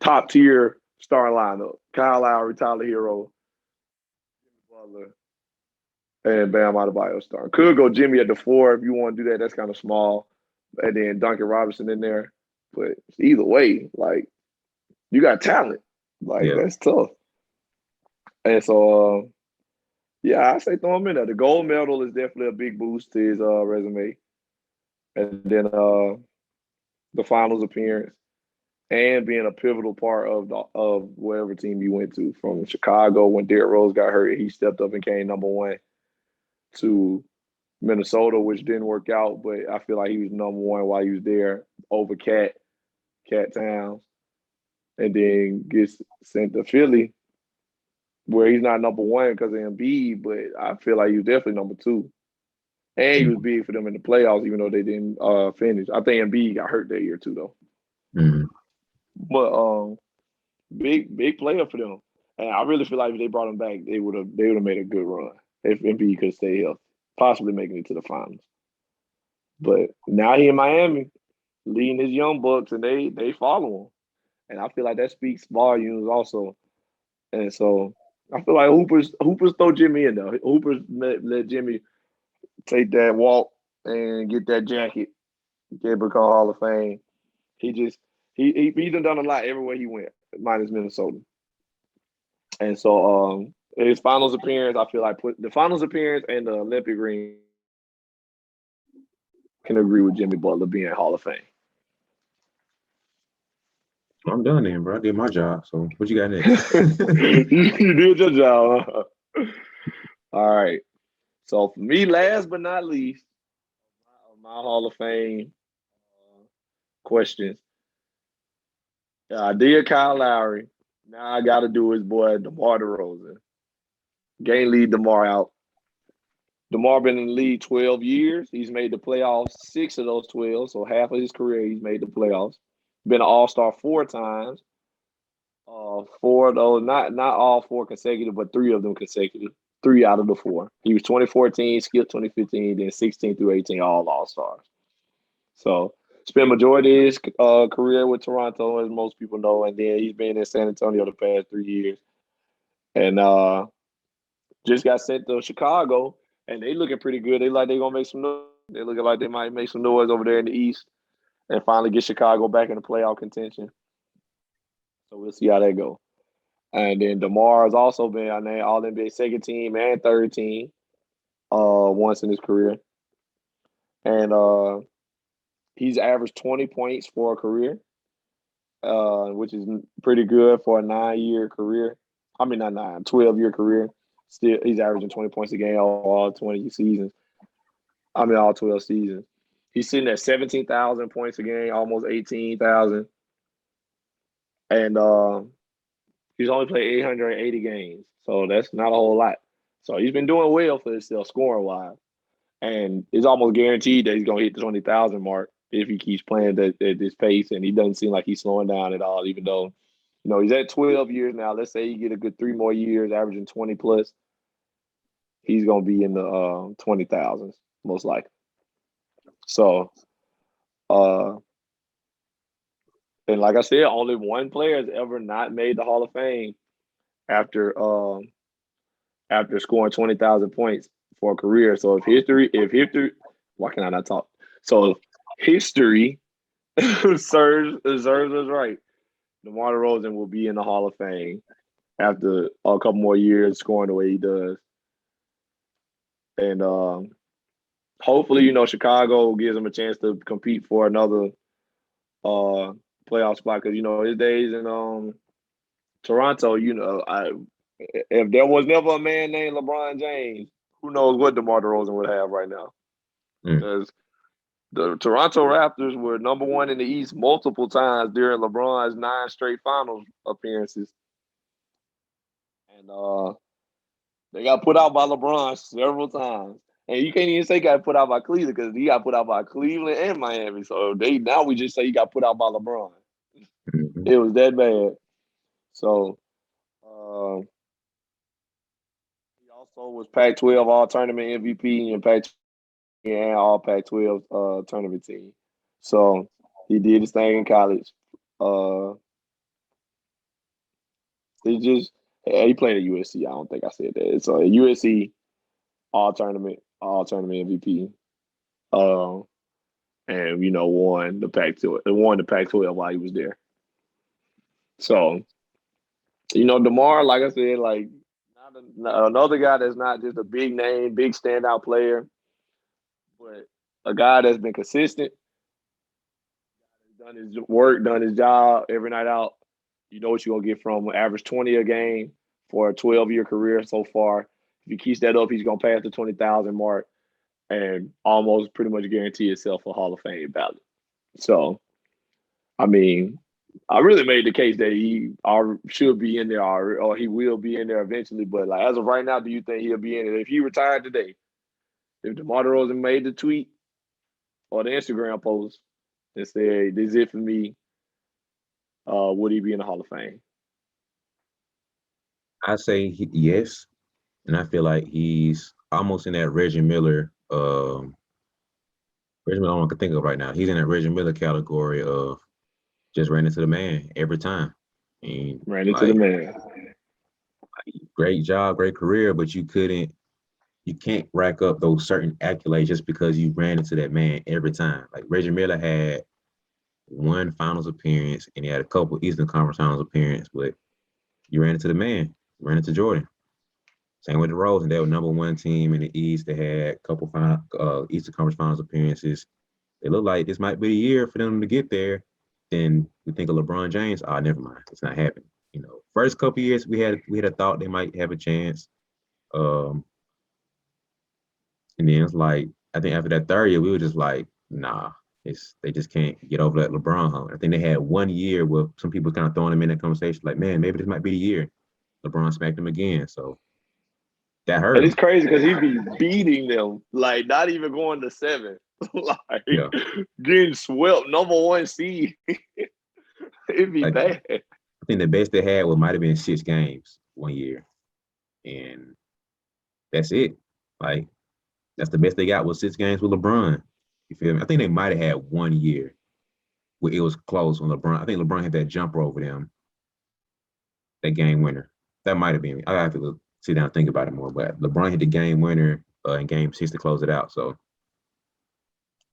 top tier star lineup. Kyle Lowry, Tyler Hero, Jimmy Butler, and Bam Adebayo star. Could go Jimmy at the 4 if you want to do that. That's kind of small. And then Duncan Robinson in there. But either way, like you got talent. Like that's tough. And so I say throw him in there. The gold medal is definitely a big boost to his resume. And then the finals appearance and being a pivotal part of whatever team you went to. From Chicago when D.Rose got hurt, he stepped up and came number 1 to Minnesota, which didn't work out, but I feel like he was number 1 while he was there over Cat Towns. and then gets sent to Philly, where he's not number one because of Embiid, but I feel like he's definitely number two. And he was big for them in the playoffs, even though they didn't finish. I think Embiid got hurt that year too, though. Mm-hmm. But big player for them. And I really feel like if they brought him back, they would have made a good run if Embiid could stay healthy, possibly making it to the finals. But now he in Miami, leading his young bucks, and they follow him. And I feel like that speaks volumes also. And so I feel like Hooper's throw Jimmy in there. Hooper's let Jimmy take that walk and get that jacket, get become Hall of Fame. He done a lot everywhere he went, minus Minnesota. And so his finals appearance, I feel like put the finals appearance and the Olympic ring can agree with Jimmy Butler being Hall of Fame. I'm done then, bro. I did my job. So what you got next? You did your job. Huh? All right. So for me, last but not least, my Hall of Fame questions. I did Kyle Lowry. Now I got to do his boy DeMar Derozan. Game lead DeMar out. DeMar been in the league 12 years. He's made the playoffs 6 of those 12, so half of his career he's made the playoffs. Been an All-Star 4 times. 4 of those, not all 4 consecutive, but 3 of them consecutive. 3 out of the 4. He was 2014, skipped 2015, then 16 through 18, all All-Stars. So spent majority of his career with Toronto, as most people know, and then he's been in San Antonio the past 3 years. And just got sent to Chicago, and they looking pretty good. They like they're gonna make some noise. They looking like they might make some noise over there in the East and finally get Chicago back in the playoff contention. So we'll see how that go. And then DeMar has also been on there All NBA second team and third team once in his career. And he's averaged 20 points for a career, which is pretty good for a 9-year career. I mean, not 9, 12-year career. Still, he's averaging 20 points a game all 20 seasons. I mean, all 12 seasons. He's sitting at 17,000 points a game, almost 18,000. And he's only played 880 games. So that's not a whole lot. So he's been doing well for himself scoring-wise. And it's almost guaranteed that he's going to hit the 20,000 mark if he keeps playing at this pace. And he doesn't seem like he's slowing down at all, even though, he's at 12 years now. Let's say he get a good 3 more years, averaging 20 plus. He's going to be in the 20,000s, most likely. So, and like I said, only one player has ever not made the Hall of Fame after scoring 20,000 points for a career. So if history, why can I not talk? So if history serves us right, DeMar Derozan will be in the Hall of Fame after a couple more years scoring the way he does. And hopefully, Chicago gives him a chance to compete for another playoff spot because, his days in Toronto, if there was never a man named LeBron James, who knows what DeMar DeRozan would have right now. Because the Toronto Raptors were number 1 in the East multiple times during LeBron's 9 straight finals appearances. And they got put out by LeBron several times. And you can't even say got put out by Cleveland because he got put out by Cleveland and Miami. So now we just say he got put out by LeBron. Mm-hmm. It was that bad. So he also was Pac-12 All-Tournament MVP and and all Pac-12 tournament team. So he did his thing in college. He played at USC. I don't think I said that. So at USC All-Tournament MVP. And won the Pac-12 while he was there. So, DeMar, like I said, like another guy that's not just a big name, big standout player, but a guy that's been consistent, done his work, done his job every night out. You know what you're gonna get from him. Average 20 a game for a 12-year career so far. If he keeps that up, he's gonna pass the 20,000 mark and almost pretty much guarantee himself a Hall of Fame ballot. So, I mean, I really made the case that he should be in there or he will be in there eventually. But like as of right now, do you think he'll be in it? If he retired today, if DeMar Derozan made the tweet or the Instagram post and said, "This is it for me," would he be in the Hall of Fame? I say yes, and I feel like he's almost in that Reggie Miller. Reggie Miller, I don't know what I can think of right now. He's in that Reggie Miller category of just ran into the man every time. And Ran into the man. Great job, great career, but you can't rack up those certain accolades just because you ran into that man every time. Like Reggie Miller had one finals appearance and he had a couple Eastern Conference Finals appearance, but you ran into the man, you ran into Jordan. Same with DeRozan. They were number one team in the East. They had a couple Eastern Conference Finals appearances. It looked like this might be the year for them to get there. Then we think of LeBron James. Never mind. It's not happening. First couple years we had a thought they might have a chance. And then it's like I think after that third year we were just like, nah, they just can't get over that LeBron hump. I think they had 1 year where some people kind of throwing them in that conversation, like, man, maybe this might be the year. LeBron smacked him again, so that hurt And him. it's crazy because he be beating them, like not even going to 7, like getting swept, number 1 seed. It'd be bad. I think the best they had might have been 6 games 1 year, and that's it. Like that's the best they got was 6 games with LeBron. You feel me? I think they might have had 1 year where it was close when LeBron. I think LeBron had that jumper over them, that game winner. That might have been. I have to sit down and think about it more. But LeBron hit the game winner in Game 6 to close it out. So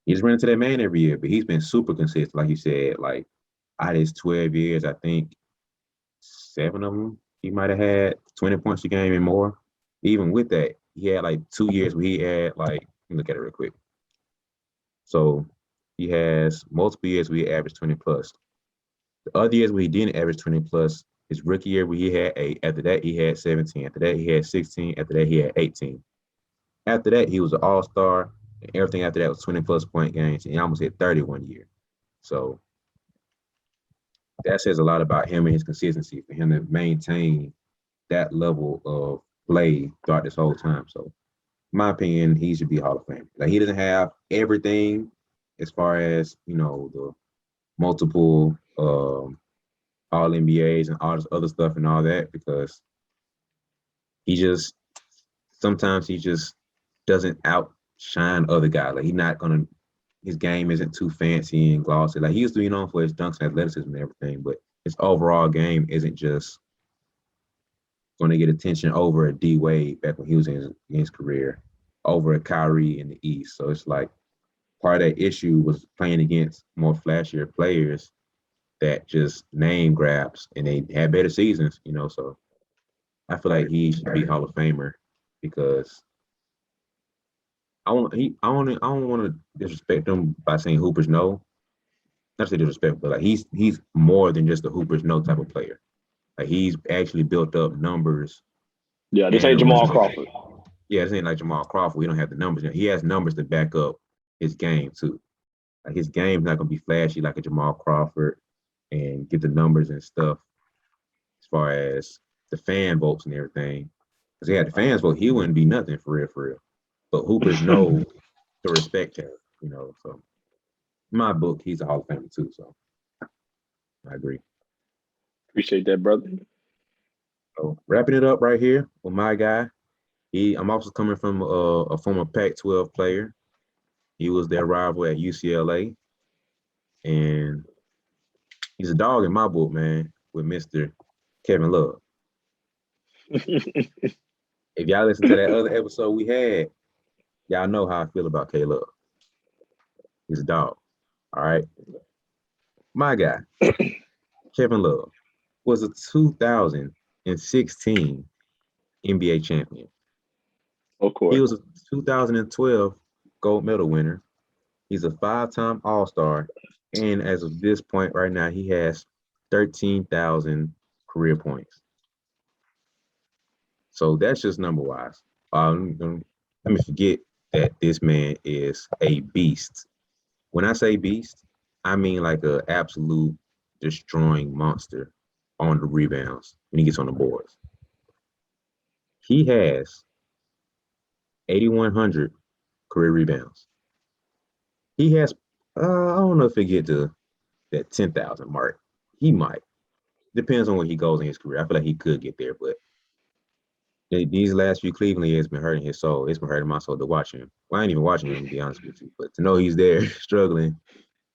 he just ran into that man every year. But he's been super consistent, like you said. Like out of his 12 years, I think 7 of them he might have had 20 points a game and more. Even with that, he had like 2 years where he had like. Let me look at it real quick. So he has multiple years where he averaged 20 plus. The other years where he didn't average 20 plus, his rookie year where he had 8. After that, he had 17. After that, he had 16. After that, he had 18. After that, he was an all-star. And everything after that was 20 plus point games. And he almost hit 30 1 year. So that says a lot about him and his consistency for him to maintain that level of play throughout this whole time. So in my opinion, he should be Hall of Fame. Like he doesn't have everything as far as, the multiple all NBAs and all this other stuff and all that, because sometimes he just doesn't outshine other guys. Like his game isn't too fancy and glossy. Like he used to be known for his dunks and athleticism and everything, but his overall game isn't just going to get attention over a D Wade back when he was in his career, over a Kyrie in the East. So it's like part of that issue was playing against more flashier players that just name grabs and they had better seasons, So I feel like he should be Hall of Famer because I don't want to disrespect him by saying Hoopers no. Not to say disrespect, but like he's more than just a Hoopers no type of player. Like he's actually built up numbers. Yeah, this ain't Jamal Crawford. Yeah, this ain't like Jamal Crawford. We don't have the numbers. He has numbers to back up his game too. Like his game's not gonna be flashy like a Jamal Crawford and get the numbers and stuff as far as the fan votes and everything. Because he had the fans vote, he wouldn't be nothing for real. But Hoopers know to respect him, So in my book, he's a Hall of Famer too. So I agree. Appreciate that, brother. So wrapping it up right here with my guy. I'm also coming from a former Pac-12 player. He was their rival at UCLA. And he's a dog in my book, man, with Mr. Kevin Love. If y'all listen to that other episode we had, y'all know how I feel about K Love. He's a dog. All right. My guy, Kevin Love, was a 2016 NBA champion. Of course. He was a 2012 gold medal winner. He's a 5-time All-Star. And as of this point right now, he has 13,000 career points. So that's just number-wise. Let me forget that this man is a beast. When I say beast, I mean like an absolute destroying monster on the rebounds when he gets on the boards. He has 8,100 career rebounds. He has, I don't know if he get to that 10,000 mark. He might. Depends on where he goes in his career. I feel like he could get there, but these last few Cleveland years been hurting his soul. It's been hurting my soul to watch him. Well, I ain't even watching him, to be honest with you, but to know he's there struggling,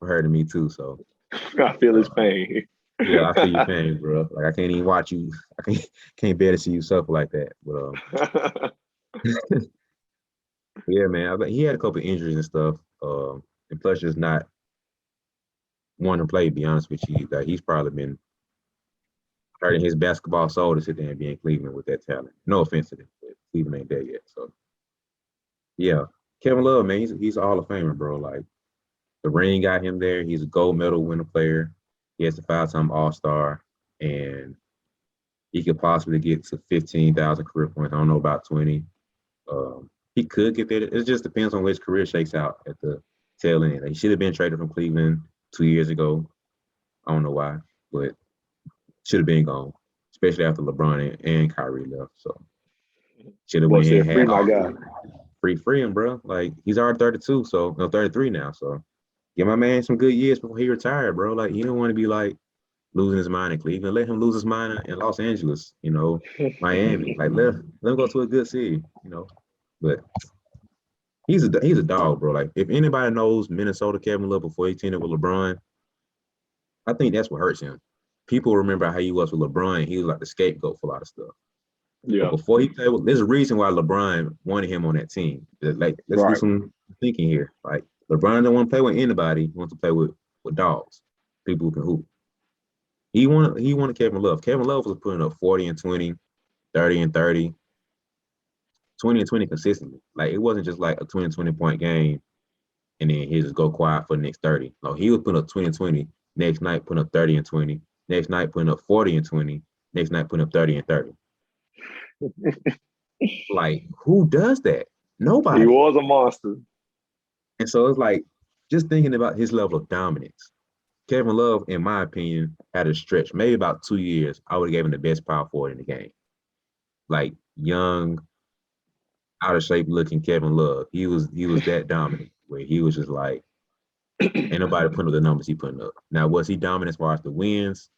hurting me too. So I feel his pain. yeah, I feel your pain, bro. Like I can't even watch you. I can't bear to see you suffer like that. But yeah, man. He had a couple of injuries and stuff. And plus, just not wanting to play. To be honest with you, like he's probably been hurting his basketball soul to sit there and be in Cleveland with that talent. No offense to them, but Cleveland ain't there yet. So yeah, Kevin Love, man, he's a Hall of Famer, bro. Like the ring got him there. He's a gold medal winner player. He has a 5-time All-Star, and he could possibly get to 15,000 career points. I don't know about 20. He could get there. It just depends on where his career shakes out at the tail end. Like, he should have been traded from Cleveland 2 years ago. I don't know why, but should have been gone, especially after LeBron and Kyrie left. So should have Boy went and said, "Free had my guy." free him, bro. Like he's already 32, so no 33 now. So give my man some good years before he retired, bro. Like you don't want to be like losing his mind in Cleveland. Let him lose his mind in Los Angeles, Miami. Like let him go to a good city, But he's a dog, bro. Like if anybody knows Minnesota Kevin Love before he teamed up with LeBron, I think that's what hurts him. People remember how he was with LeBron. He was like the scapegoat for a lot of stuff. But Yeah, before he played, there's a reason why LeBron wanted him on that team. Like, let's do right. some thinking here. Like LeBron don't want to play with anybody. He wants to play with dogs, people who can hoop. He wanted Kevin Love. Kevin Love was putting up 40 and 20, 30 and 30, 20 and 20 consistently. Like it wasn't just like a 20 point game and then he just go quiet for the next 30. No, he was putting up 20 and 20, next night putting up 30 and 20, next night putting up 40 and 20, next night putting up 30 and 30. Like, who does that? He Nobody. was a monster. And so it's like just thinking about his level of dominance. Kevin Love, in my opinion, had a stretch, maybe about 2 years. I would have given him the best power forward in the game. Like young, out of shape looking Kevin Love. He was that dominant where he was just like, ain't nobody putting up the numbers he putting up. Now, was he dominant as far as the wins?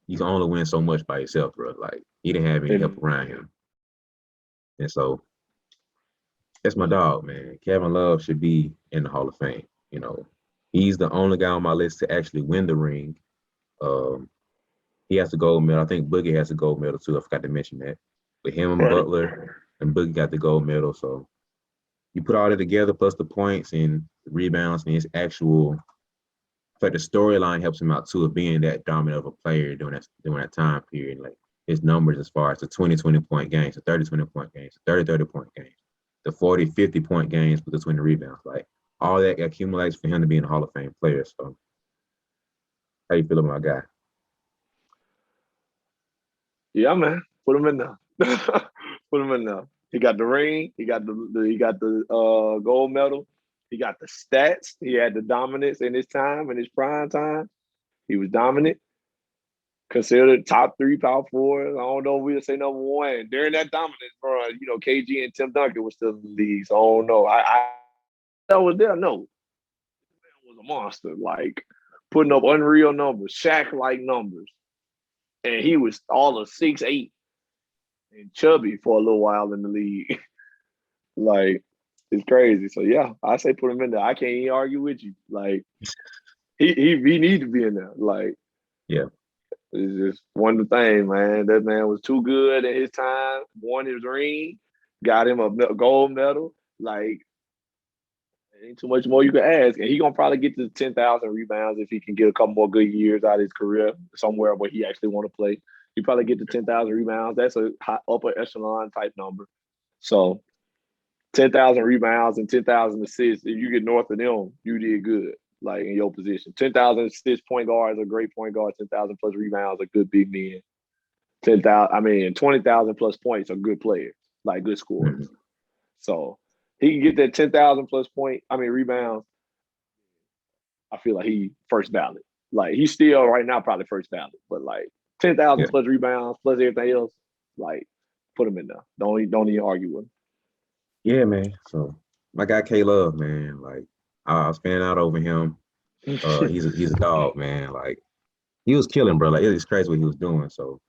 You can only win so much by yourself, bro. Like he didn't have any help And around him. And so that's my dog, man. Kevin Love should be in the Hall of Fame. He's the only guy on my list to actually win the ring. Um, he has the gold medal. I think Boogie has the gold medal too. I forgot to mention that. But him and right. Butler and Boogie got the gold medal. So you put all that together, plus the points and the rebounds and his actual. I feel like the storyline helps him out too of being that dominant of a player during that time period. Like his numbers as far as the 20-20 point games, the 30-20 point games, the 30-30 point games, the 40-50 point games with the 20 rebounds. Like all that accumulates for him to be in the Hall of Fame player. So how you feel about my guy? Yeah, man. Put him in there. Put him in there. He got the ring. He got the gold medal. He got the stats. He had the dominance in his time, in his prime time. He was dominant. Considered top 3 power forwards. I don't know if we'll say number 1. During that dominance, bro, KG and Tim Duncan was still in the league. So I don't know. I was there. No. Man was a monster. Like putting up unreal numbers, Shaq-like numbers. And he was all of 6'8" and chubby for a little while in the league. Like, it's crazy. So yeah, I say put him in there. I can't even argue with you. Like, he need to be in there. Like, Yeah. it's just one of the things, man. That man was too good at his time. Won his ring, got him a gold medal. Like, ain't too much more you can ask. And he gonna probably get to 10,000 rebounds if he can get a couple more good years out of his career somewhere where he actually want to play. He probably get to 10,000 rebounds. That's a high, upper echelon type number. So 10,000 rebounds and 10,000 assists. If you get north of them, you did good. Like in your position, 10,000 assists, point guard is a great point guard. 10,000 plus rebounds, a good big men. 20,000 plus points are good players, like good scorers. Mm-hmm. So he can get that 10,000 plus rebounds. I feel like he first ballot. Like he's still right now probably first ballot, but like 10,000 Yeah. plus rebounds plus everything else, like put him in there. Don't even argue with him. Yeah, man. So my guy K Love, man, like I was fanning out over him. He's a dog, man. Like he was killing, bro. Like it's crazy what he was doing. So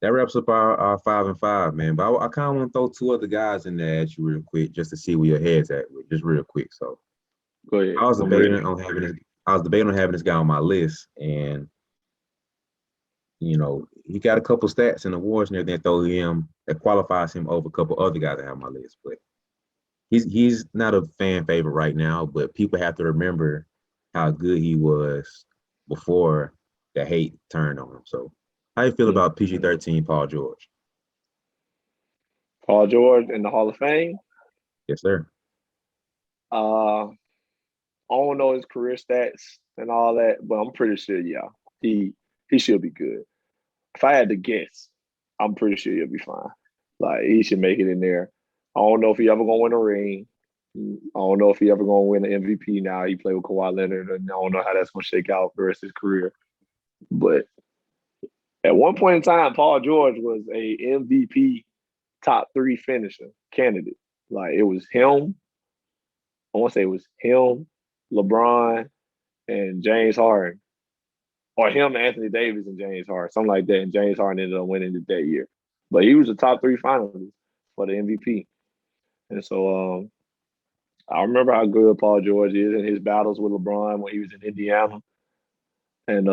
that wraps up our 5 and 5, man. But I kind of want to throw two other guys in there at you real quick, just to see where your head's at, just real quick. So Go ahead. I was I'm debating ready. on having this. I was debating on having this guy on my list, and he got a couple stats and awards and everything that qualifies him over a couple other guys that have on my list. But he's not a fan favorite right now. But people have to remember how good he was before the hate turned on him. So how you feel about PG-13 Paul George? Paul George in the Hall of Fame. Yes, sir. I don't know his career stats and all that, but I'm pretty sure, yeah, he should be good. If I had to guess, I'm pretty sure he'll be fine. Like he should make it in there. I don't know if he ever gonna win a ring. I don't know if he ever gonna win an MVP. Now he played with Kawhi Leonard, and I don't know how that's gonna shake out for the rest of his career. But at one point in time, Paul George was a MVP top 3 finisher candidate. Like it was him. I want to say it was him, LeBron, and James Harden, or him, Anthony Davis, and James Harden, something like that. And James Harden ended up winning it that year, but he was a top 3 finalist for the MVP. And so I remember how good Paul George is in his battles with LeBron when he was in Indiana and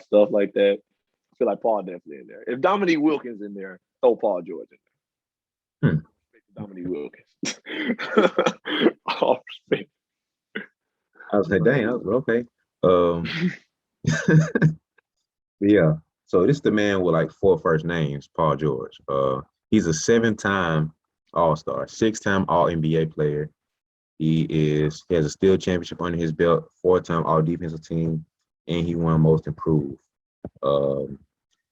stuff like that. I feel like Paul definitely in there. If Dominique Wilkins in there, throw Paul George in there. Dominique Wilkins. All respect. I was like, dang, okay. Yeah. So this is the man with like 4 first names, Paul George. He's a 7-time All-Star, 6-time All-NBA player. He has a steel championship under his belt, 4-time All-Defensive Team, and he won Most Improved. For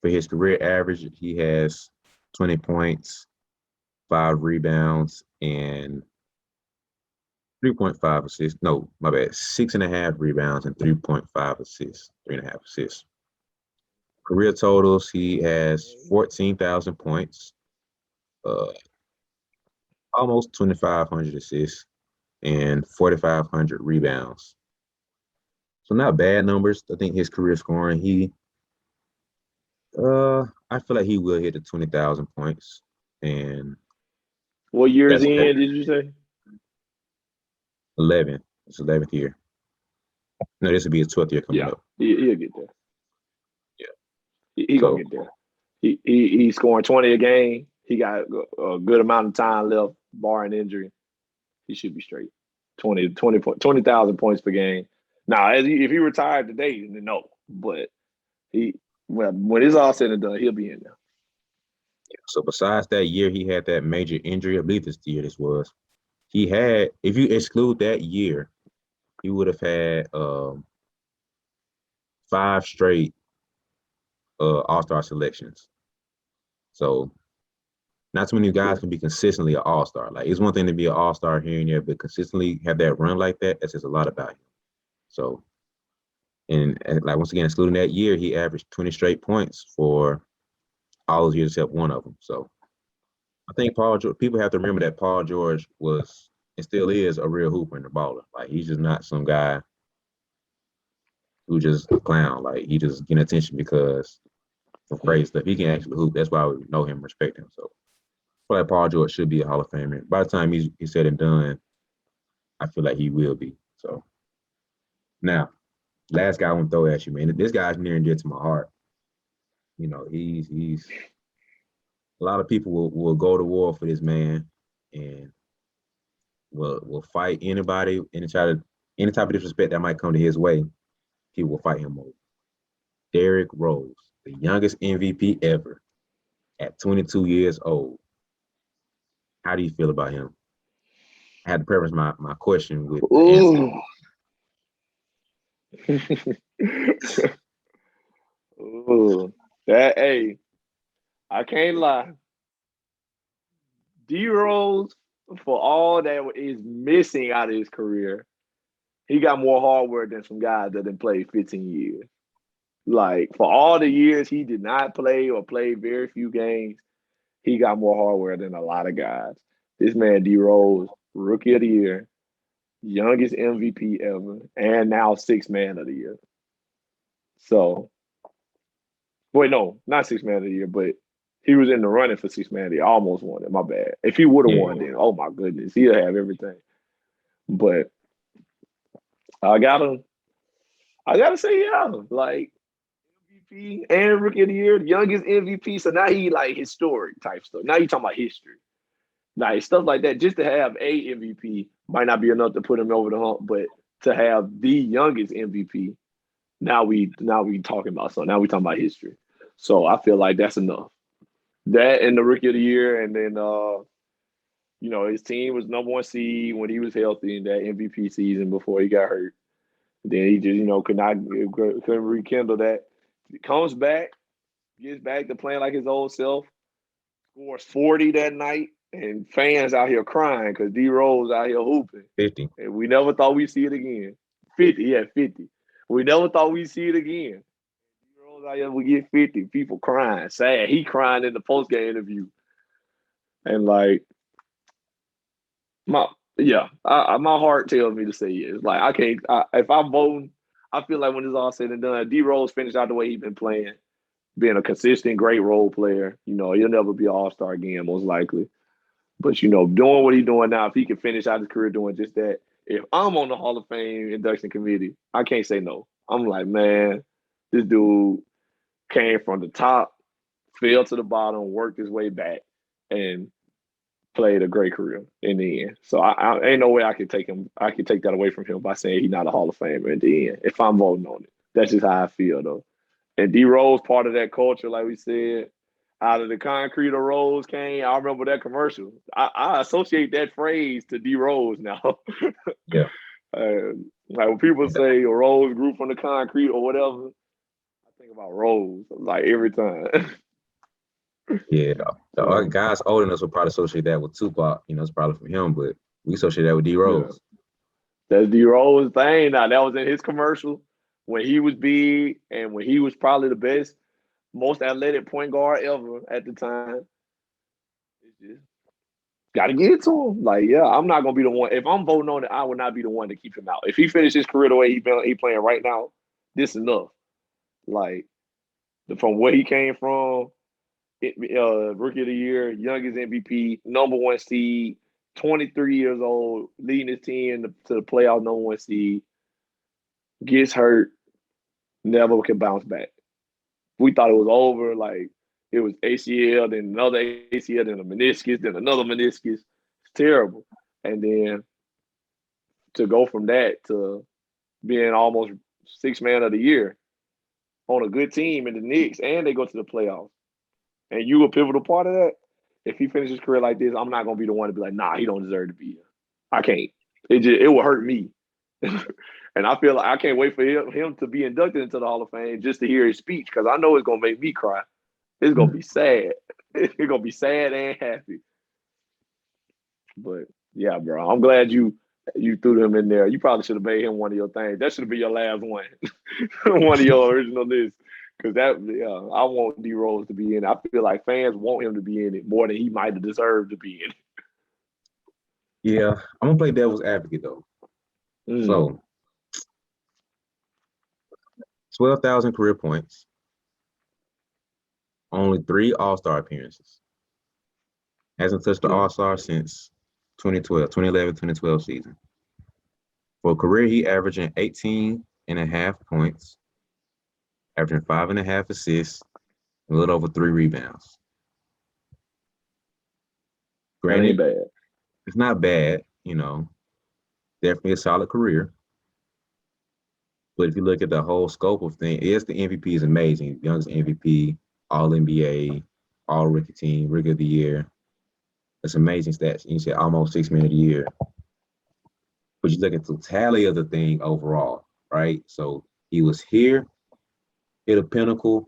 his career average, he has 20 points, 5 rebounds, and 3.5 assists. No, my bad. 6.5 rebounds and 3.5 assists, 3.5 assists. Career totals, he has 14,000 points, almost 2,500 assists, and 4,500 rebounds. So not bad numbers. I think his career scoring, I feel like he will hit the 20,000 points. And what year is that's he in, did you say? 11. It's 11th year. No, this will be his 12th year coming up. He'll get there. Yeah. He gonna get there. He's scoring 20 a game. He got a good amount of time left, barring injury. He should be straight. 20,000 points per game. Now, if he retired today, then no. But when it's all said and done, he'll be in there. So besides that year, he had that major injury. I believe this year this was. He had, if you exclude that year, he would have had 5 straight All-Star selections. So not too many guys can be consistently an All-Star. Like it's one thing to be an All-Star here and there, but consistently have that run like that, that says a lot about him. So, and like once again, excluding that year, he averaged 20 straight points for all those years except one of them. So I think Paul George, people have to remember that Paul George was and still is a real hooper and a baller. Like he's just not some guy who just a clown. Like he just getting attention because of crazy stuff. He can actually hoop. That's why we know him, respect him. So I feel like Paul George should be a Hall of Famer. By the time he's said and done, I feel like he will be. So now, last guy I want to throw at you, man. This guy's near and dear to my heart. He's a lot of people will go to war for this man and will fight anybody any type of disrespect that might come to his way. He will fight him over. D.Rose, the youngest MVP ever at 22 years old. How do you feel about him? I had to preface my question with the answer. Ooh. Hey, I can't lie. D-Rose, for all that is missing out of his career, he got more hardware than some guys that didn't play 15 years. Like, for all the years he did not play or played very few games, he got more hardware than a lot of guys. This man, D-Rose, Rookie of the Year, youngest MVP ever, and now Sixth Man of the Year. So, wait, no, not Sixth Man of the Year, but he was in the running for Sixth Man of the Year. Almost won it. My bad. If he would have won, then oh my goodness, he'd have everything. But I gotta say, yeah, like MVP and Rookie of the Year, the youngest MVP. So now he like historic type stuff. Now you talking about history. Like stuff like that, just to have a MVP might not be enough to put him over the hump, but to have the youngest MVP, now we talking about something. Now we talking about history. So I feel like that's enough. That and the Rookie of the Year, and then his team was #1 seed when he was healthy in that MVP season before he got hurt. Then he just couldn't rekindle that. He comes back, gets back to playing like his old self, scores 40 that night. And fans out here crying because D-Rose out here hooping. 50. And we never thought we'd see it again. 50, yeah, 50. We never thought we'd see it again. D-Rose out here, we get 50. People crying, sad. He crying in the post-game interview. And like, my heart tells me to say yes. Like, if I'm voting, I feel like when it's all said and done, D-Rose finished out the way he's been playing, being a consistent, great role player. He'll never be an all-star again, most likely. But, doing what he's doing now, if he can finish out his career doing just that, if I'm on the Hall of Fame induction committee, I can't say no. I'm like, man, this dude came from the top, fell to the bottom, worked his way back, and played a great career in the end. So I ain't no way I could take that away from him by saying he's not a Hall of Famer in the end, if I'm voting on it. That's just how I feel, though. And D-Rose, part of that culture, like we said, out of the concrete of Rose came. I remember that commercial. I associate that phrase to D-Rose now. Yeah. Like when people say a Rose grew from the concrete or whatever, I think about Rose like every time. Yeah. The guys older than us will probably associate that with Tupac. It's probably from him, but we associate that with D-Rose. Yeah. That's D-Rose thing now. That was in his commercial when he was big and when he was probably the best, most athletic point guard ever at the time. It's just got to get it to him. Like, yeah, I'm not going to be the one. If I'm voting on it, I would not be the one to keep him out. If he finished his career the way he playing right now, this is enough. Like, from where he came from, Rookie of the Year, youngest MVP, #1 seed, 23 years old, leading his team to the playoff #1 seed, gets hurt, never can bounce back. We thought it was over, like it was ACL, then another ACL, then a meniscus, then another meniscus. It's terrible. And then to go from that to being almost Sixth Man of the Year on a good team in the Knicks, and they go to the playoffs. And you a pivotal part of that. If he finishes his career like this, I'm not gonna be the one to be like, nah, he don't deserve to be here. I can't. It will hurt me. And I feel like I can't wait for him to be inducted into the Hall of Fame just to hear his speech, because I know it's gonna make me cry. It's gonna be sad. It's gonna be sad and happy. But yeah, bro, I'm glad you threw him in there. You probably should have made him one of your things. That should have been your last one, one of your original lists. Because I want D-Rose to be in it. I feel like fans want him to be in it more than he might have deserved to be in it. Yeah, I'm gonna play devil's advocate though. So 12,000 career points, only 3 All-Star appearances. Hasn't touched the All-Star since 2011-2012 season. For a career, he averaging 18.5 points, averaging 5.5 assists, a little over 3 rebounds. Granted, bad. It's not bad, definitely a solid career. But if you look at the whole scope of things, yes, the MVP is amazing. Youngest MVP, All-NBA, All-Rookie Team, Rookie of the Year. That's amazing stats. You said almost Sixth Man of the Year. But you look at the totality of the thing overall, right? So he was here, hit a pinnacle,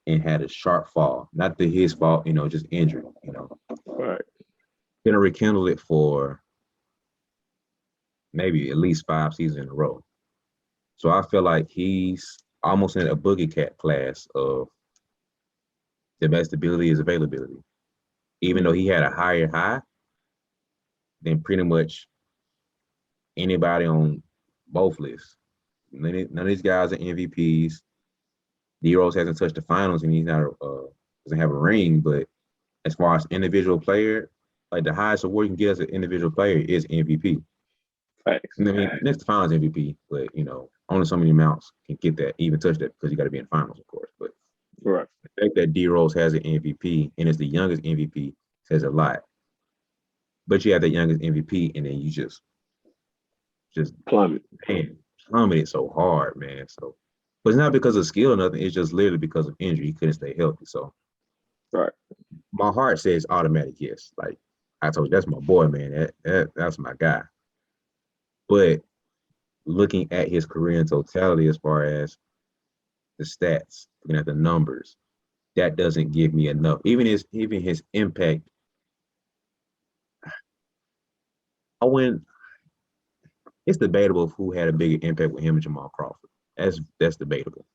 and had a sharp fall. Not that his fault, just injury, Right. Gonna rekindle it for maybe at least 5 seasons in a row. So I feel like he's almost in a boogie cat class of the best ability is availability. Even though he had a higher high than pretty much anybody on both lists. None of these guys are MVPs. D-Rose hasn't touched the finals and he's not doesn't have a ring, but as far as individual player, like the highest award you can get as an individual player is MVP. Facts. I mean, next to finals MVP, but only so many amounts can get that, even touch that, because you got to be in finals, of course. But Right. the fact that D-Rose has an MVP and is the youngest MVP says a lot. But you have the youngest MVP, and then you just plummeted so hard, man. So, but it's not because of skill or nothing. It's just literally because of injury. He couldn't stay healthy. So, right. My heart says automatic yes. Like I told you, that's my boy, man. That's my guy. But looking at his career in totality, as far as the stats, looking at the numbers, that doesn't give me enough. Even his impact. It's debatable who had a bigger impact with him and Jamal Crawford. That's debatable.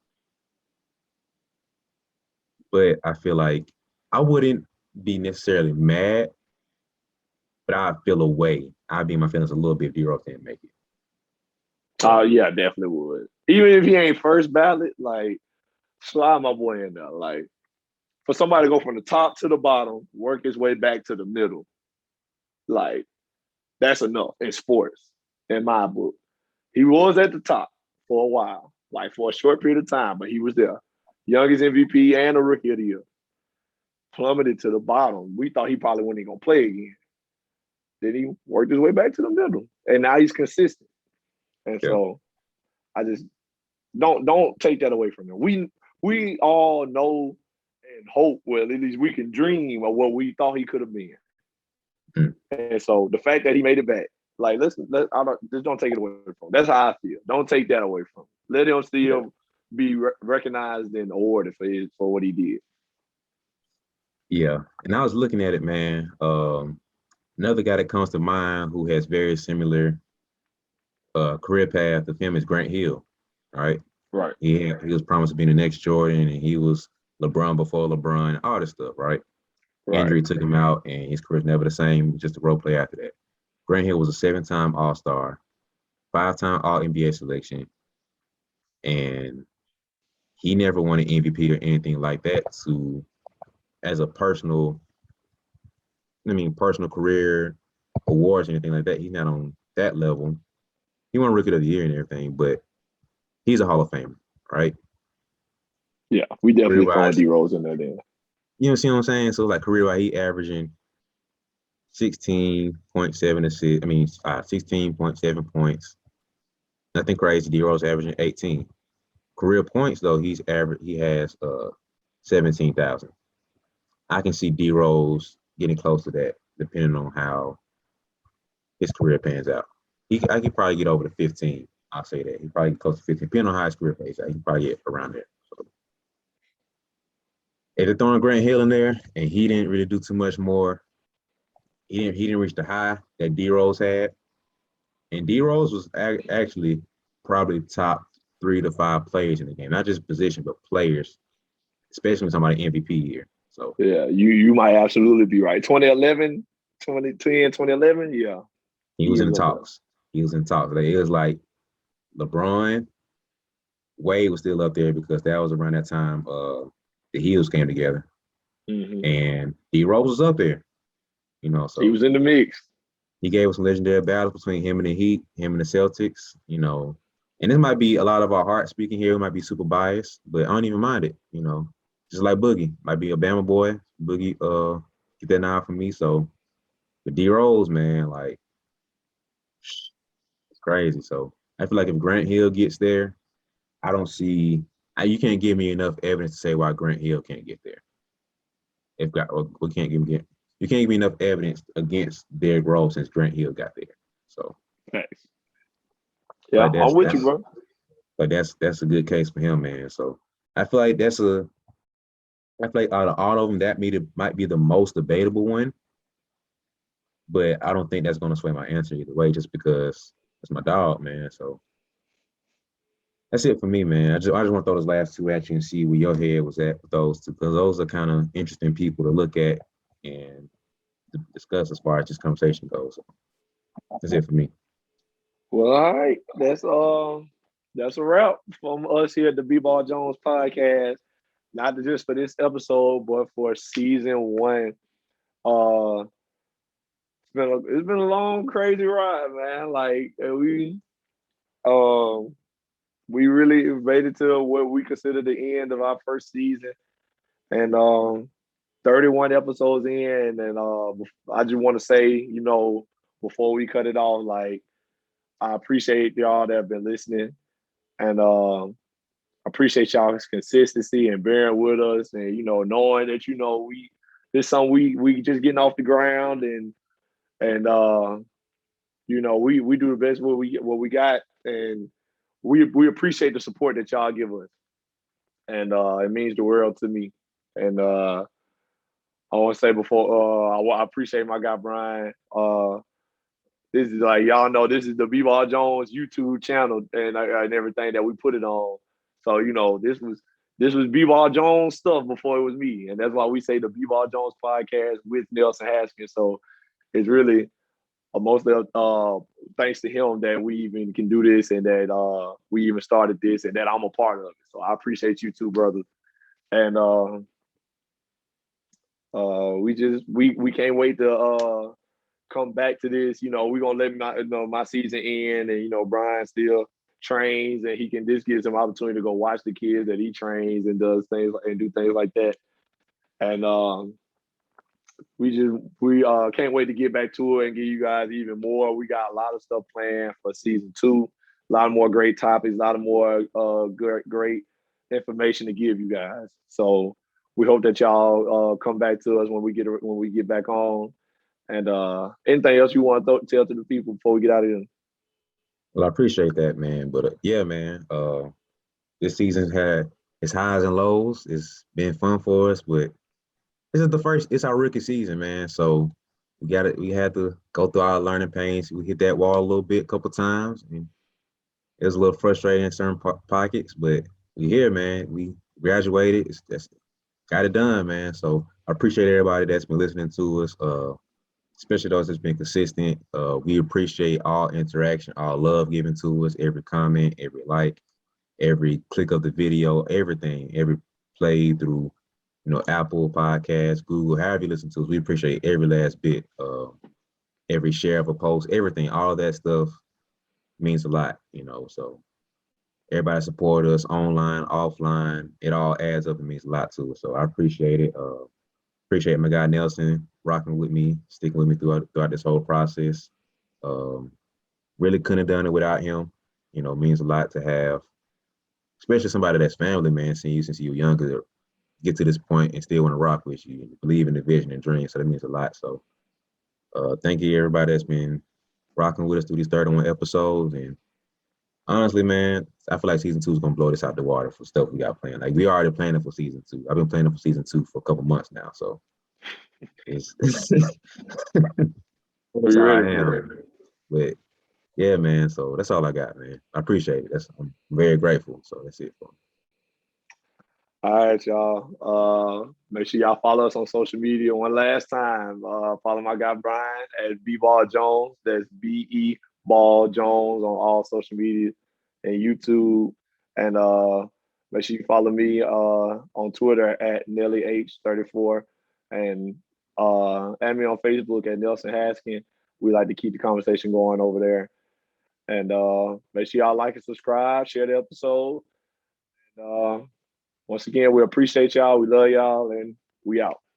But I feel like I wouldn't be necessarily mad, but I feel a way. I'd be in my feelings a little bit if D-Rose didn't make it. Oh yeah, definitely would. Even if he ain't first ballot, like slide my boy in there. Like for somebody to go from the top to the bottom, work his way back to the middle, like that's enough in sports, in my book. He was at the top for a while, like for a short period of time, but he was there. Youngest MVP and a rookie of the year. Plummeted to the bottom. We thought he probably wasn't gonna play again. Then he worked his way back to the middle. And now he's consistent. And so I just don't take that away from him. We all know and hope, well, at least we can dream of what we thought he could have been. Mm. And so the fact that he made it back, like just don't take it away from him. That's how I feel. Don't take that away from him. Let him still be recognized and awarded for what he did. Yeah, and I was looking at it, man. Another guy that comes to mind who has very similar career path of him is Grant Hill. Right. Right. He was promised to be the next Jordan, and he was LeBron before LeBron, all this stuff, right? Injury took him out, and his career's never the same, just a role player after that. Grant Hill was a 7-time All-Star, 5-time All-NBA selection, and he never won an MVP or anything like that. So, as a personal career awards or anything like that, he's not on that level. He won Rookie of the Year and everything, but he's a Hall of Famer, right? Yeah, we definitely throwing D-Rose in there then. You see what I'm saying? So, like, career-wise, he averaging 16.7 assists. 16.7 points. Nothing crazy. D-Rose averaging 18. Career points, though, he has 17,000. I can see D-Rose getting close to that, depending on how his career pans out. I could probably get over to 15. I'll say that. He probably get close to 15. Depending on how his career plays out, he can probably get around there. So, if they're throwing Grant Hill in there and he didn't really do too much more, he didn't reach the high that D-Rose had. And D-Rose was actually probably top 3 to 5 players in the game, not just position, but players, especially when talking about MVP year. So yeah, you might absolutely be right. 2011, 2010, 2011, yeah. He was in talks. He was in talks. It was like LeBron, Wade was still up there because that was around that time the Heels came together. Mm-hmm. And D-Rose was up there. So he was in the mix. He gave us some legendary battles between him and the Heat, him and the Celtics, And this might be a lot of our heart speaking here. We might be super biased, but I don't even mind it, Just like Boogie. Might be a Bama boy. Boogie, get that nod from me. So, but D-Rose, man, like, it's crazy. So, I feel like if Grant Hill gets there, I don't see – you can't give me enough evidence to say why Grant Hill can't get there. You can't give me enough evidence against Derrick Rose since Grant Hill got there. So, thanks. Yeah, I'm with you, bro. But that's a good case for him, man. So I feel like out of all of them, that might be the most debatable one. But I don't think that's going to sway my answer either way, just because that's my dog, man. So that's it for me, man. I just want to throw those last two at you and see where your head was at with those two, because those are kind of interesting people to look at and to discuss as far as this conversation goes. So that's it for me. Well, all right. That's a wrap from us here at the B-Ball Jones podcast. Not just for this episode, but for season one. Uh, it's been a long, crazy ride, man. Like we really made it to what we consider the end of our first season, and 31 episodes in, and I just want to say, before we cut it off, like I appreciate y'all that have been listening, and appreciate y'all's consistency and bearing with us, and knowing that we this something we just getting off the ground, and we do the best what we got, and we appreciate the support that y'all give us, and it means the world to me. And I want to say before I appreciate my guy Brian. This is like y'all know this is the B-Ball Jones YouTube channel and everything that we put it on. So this was B-Ball Jones stuff before it was me, and that's why we say the B-Ball Jones podcast with Nelson Haskins. So it's really mostly thanks to him that we even can do this, and that we even started this, and that I'm a part of it. So I appreciate you too, brother. And we can't wait to come back to this. We're gonna let my season end, and Brian still trains, and he can this gives him opportunity to go watch the kids that he trains and does things and do things like that. And we can't wait to get back to it and give you guys even more. We got a lot of stuff planned for season two, a lot of more great topics, a lot of more great information to give you guys. So we hope that y'all come back to us when we get back on. And anything else you want to tell to the people before we get out of here? Well, I appreciate that, man. But yeah, man. This season's had its highs and lows. It's been fun for us, but this is the first. It's our rookie season, man. So we got it. We had to go through our learning pains. We hit that wall a little bit, a couple times. And it was a little frustrating in certain pockets, but we here, man. We graduated. That's got it done, man. So I appreciate everybody that's been listening to us. Especially those that's been consistent. We appreciate all interaction, all love given to us, every comment, every like, every click of the video, everything, every play through, Apple Podcasts, Google, however you listen to us. We appreciate every last bit. Every share of a post, everything, all of that stuff means a lot, So everybody support us online, offline. It all adds up and means a lot to us. So I appreciate it. Appreciate my guy Nelson rocking with me, sticking with me throughout this whole process. Really couldn't have done it without him. Means a lot to have, especially somebody that's family, man, seeing you since you were younger, get to this point and still want to rock with you, and believe in the vision and dream. So that means a lot. So thank you everybody that's been rocking with us through these 31 episodes. And honestly, man, I feel like season 2 is gonna blow this out the water for stuff we got planned. Like we already planning for season 2. I've been planning for season 2 for a couple months now. So it's that's You how I ready for it? am. But yeah, man. So that's all I got, man. I appreciate it. I'm very grateful. So that's it for me. All right, y'all. Make sure y'all follow us on social media one last time. Follow my guy Brian at B-Ball Jones. That's B-E Ball Jones on all social media and YouTube. And make sure you follow me on Twitter at NellyH34, and add me on Facebook at Nelson Haskin. We like to keep the conversation going over there. And make sure y'all like and subscribe, share the episode. And once again, we appreciate y'all. We love y'all, and we out.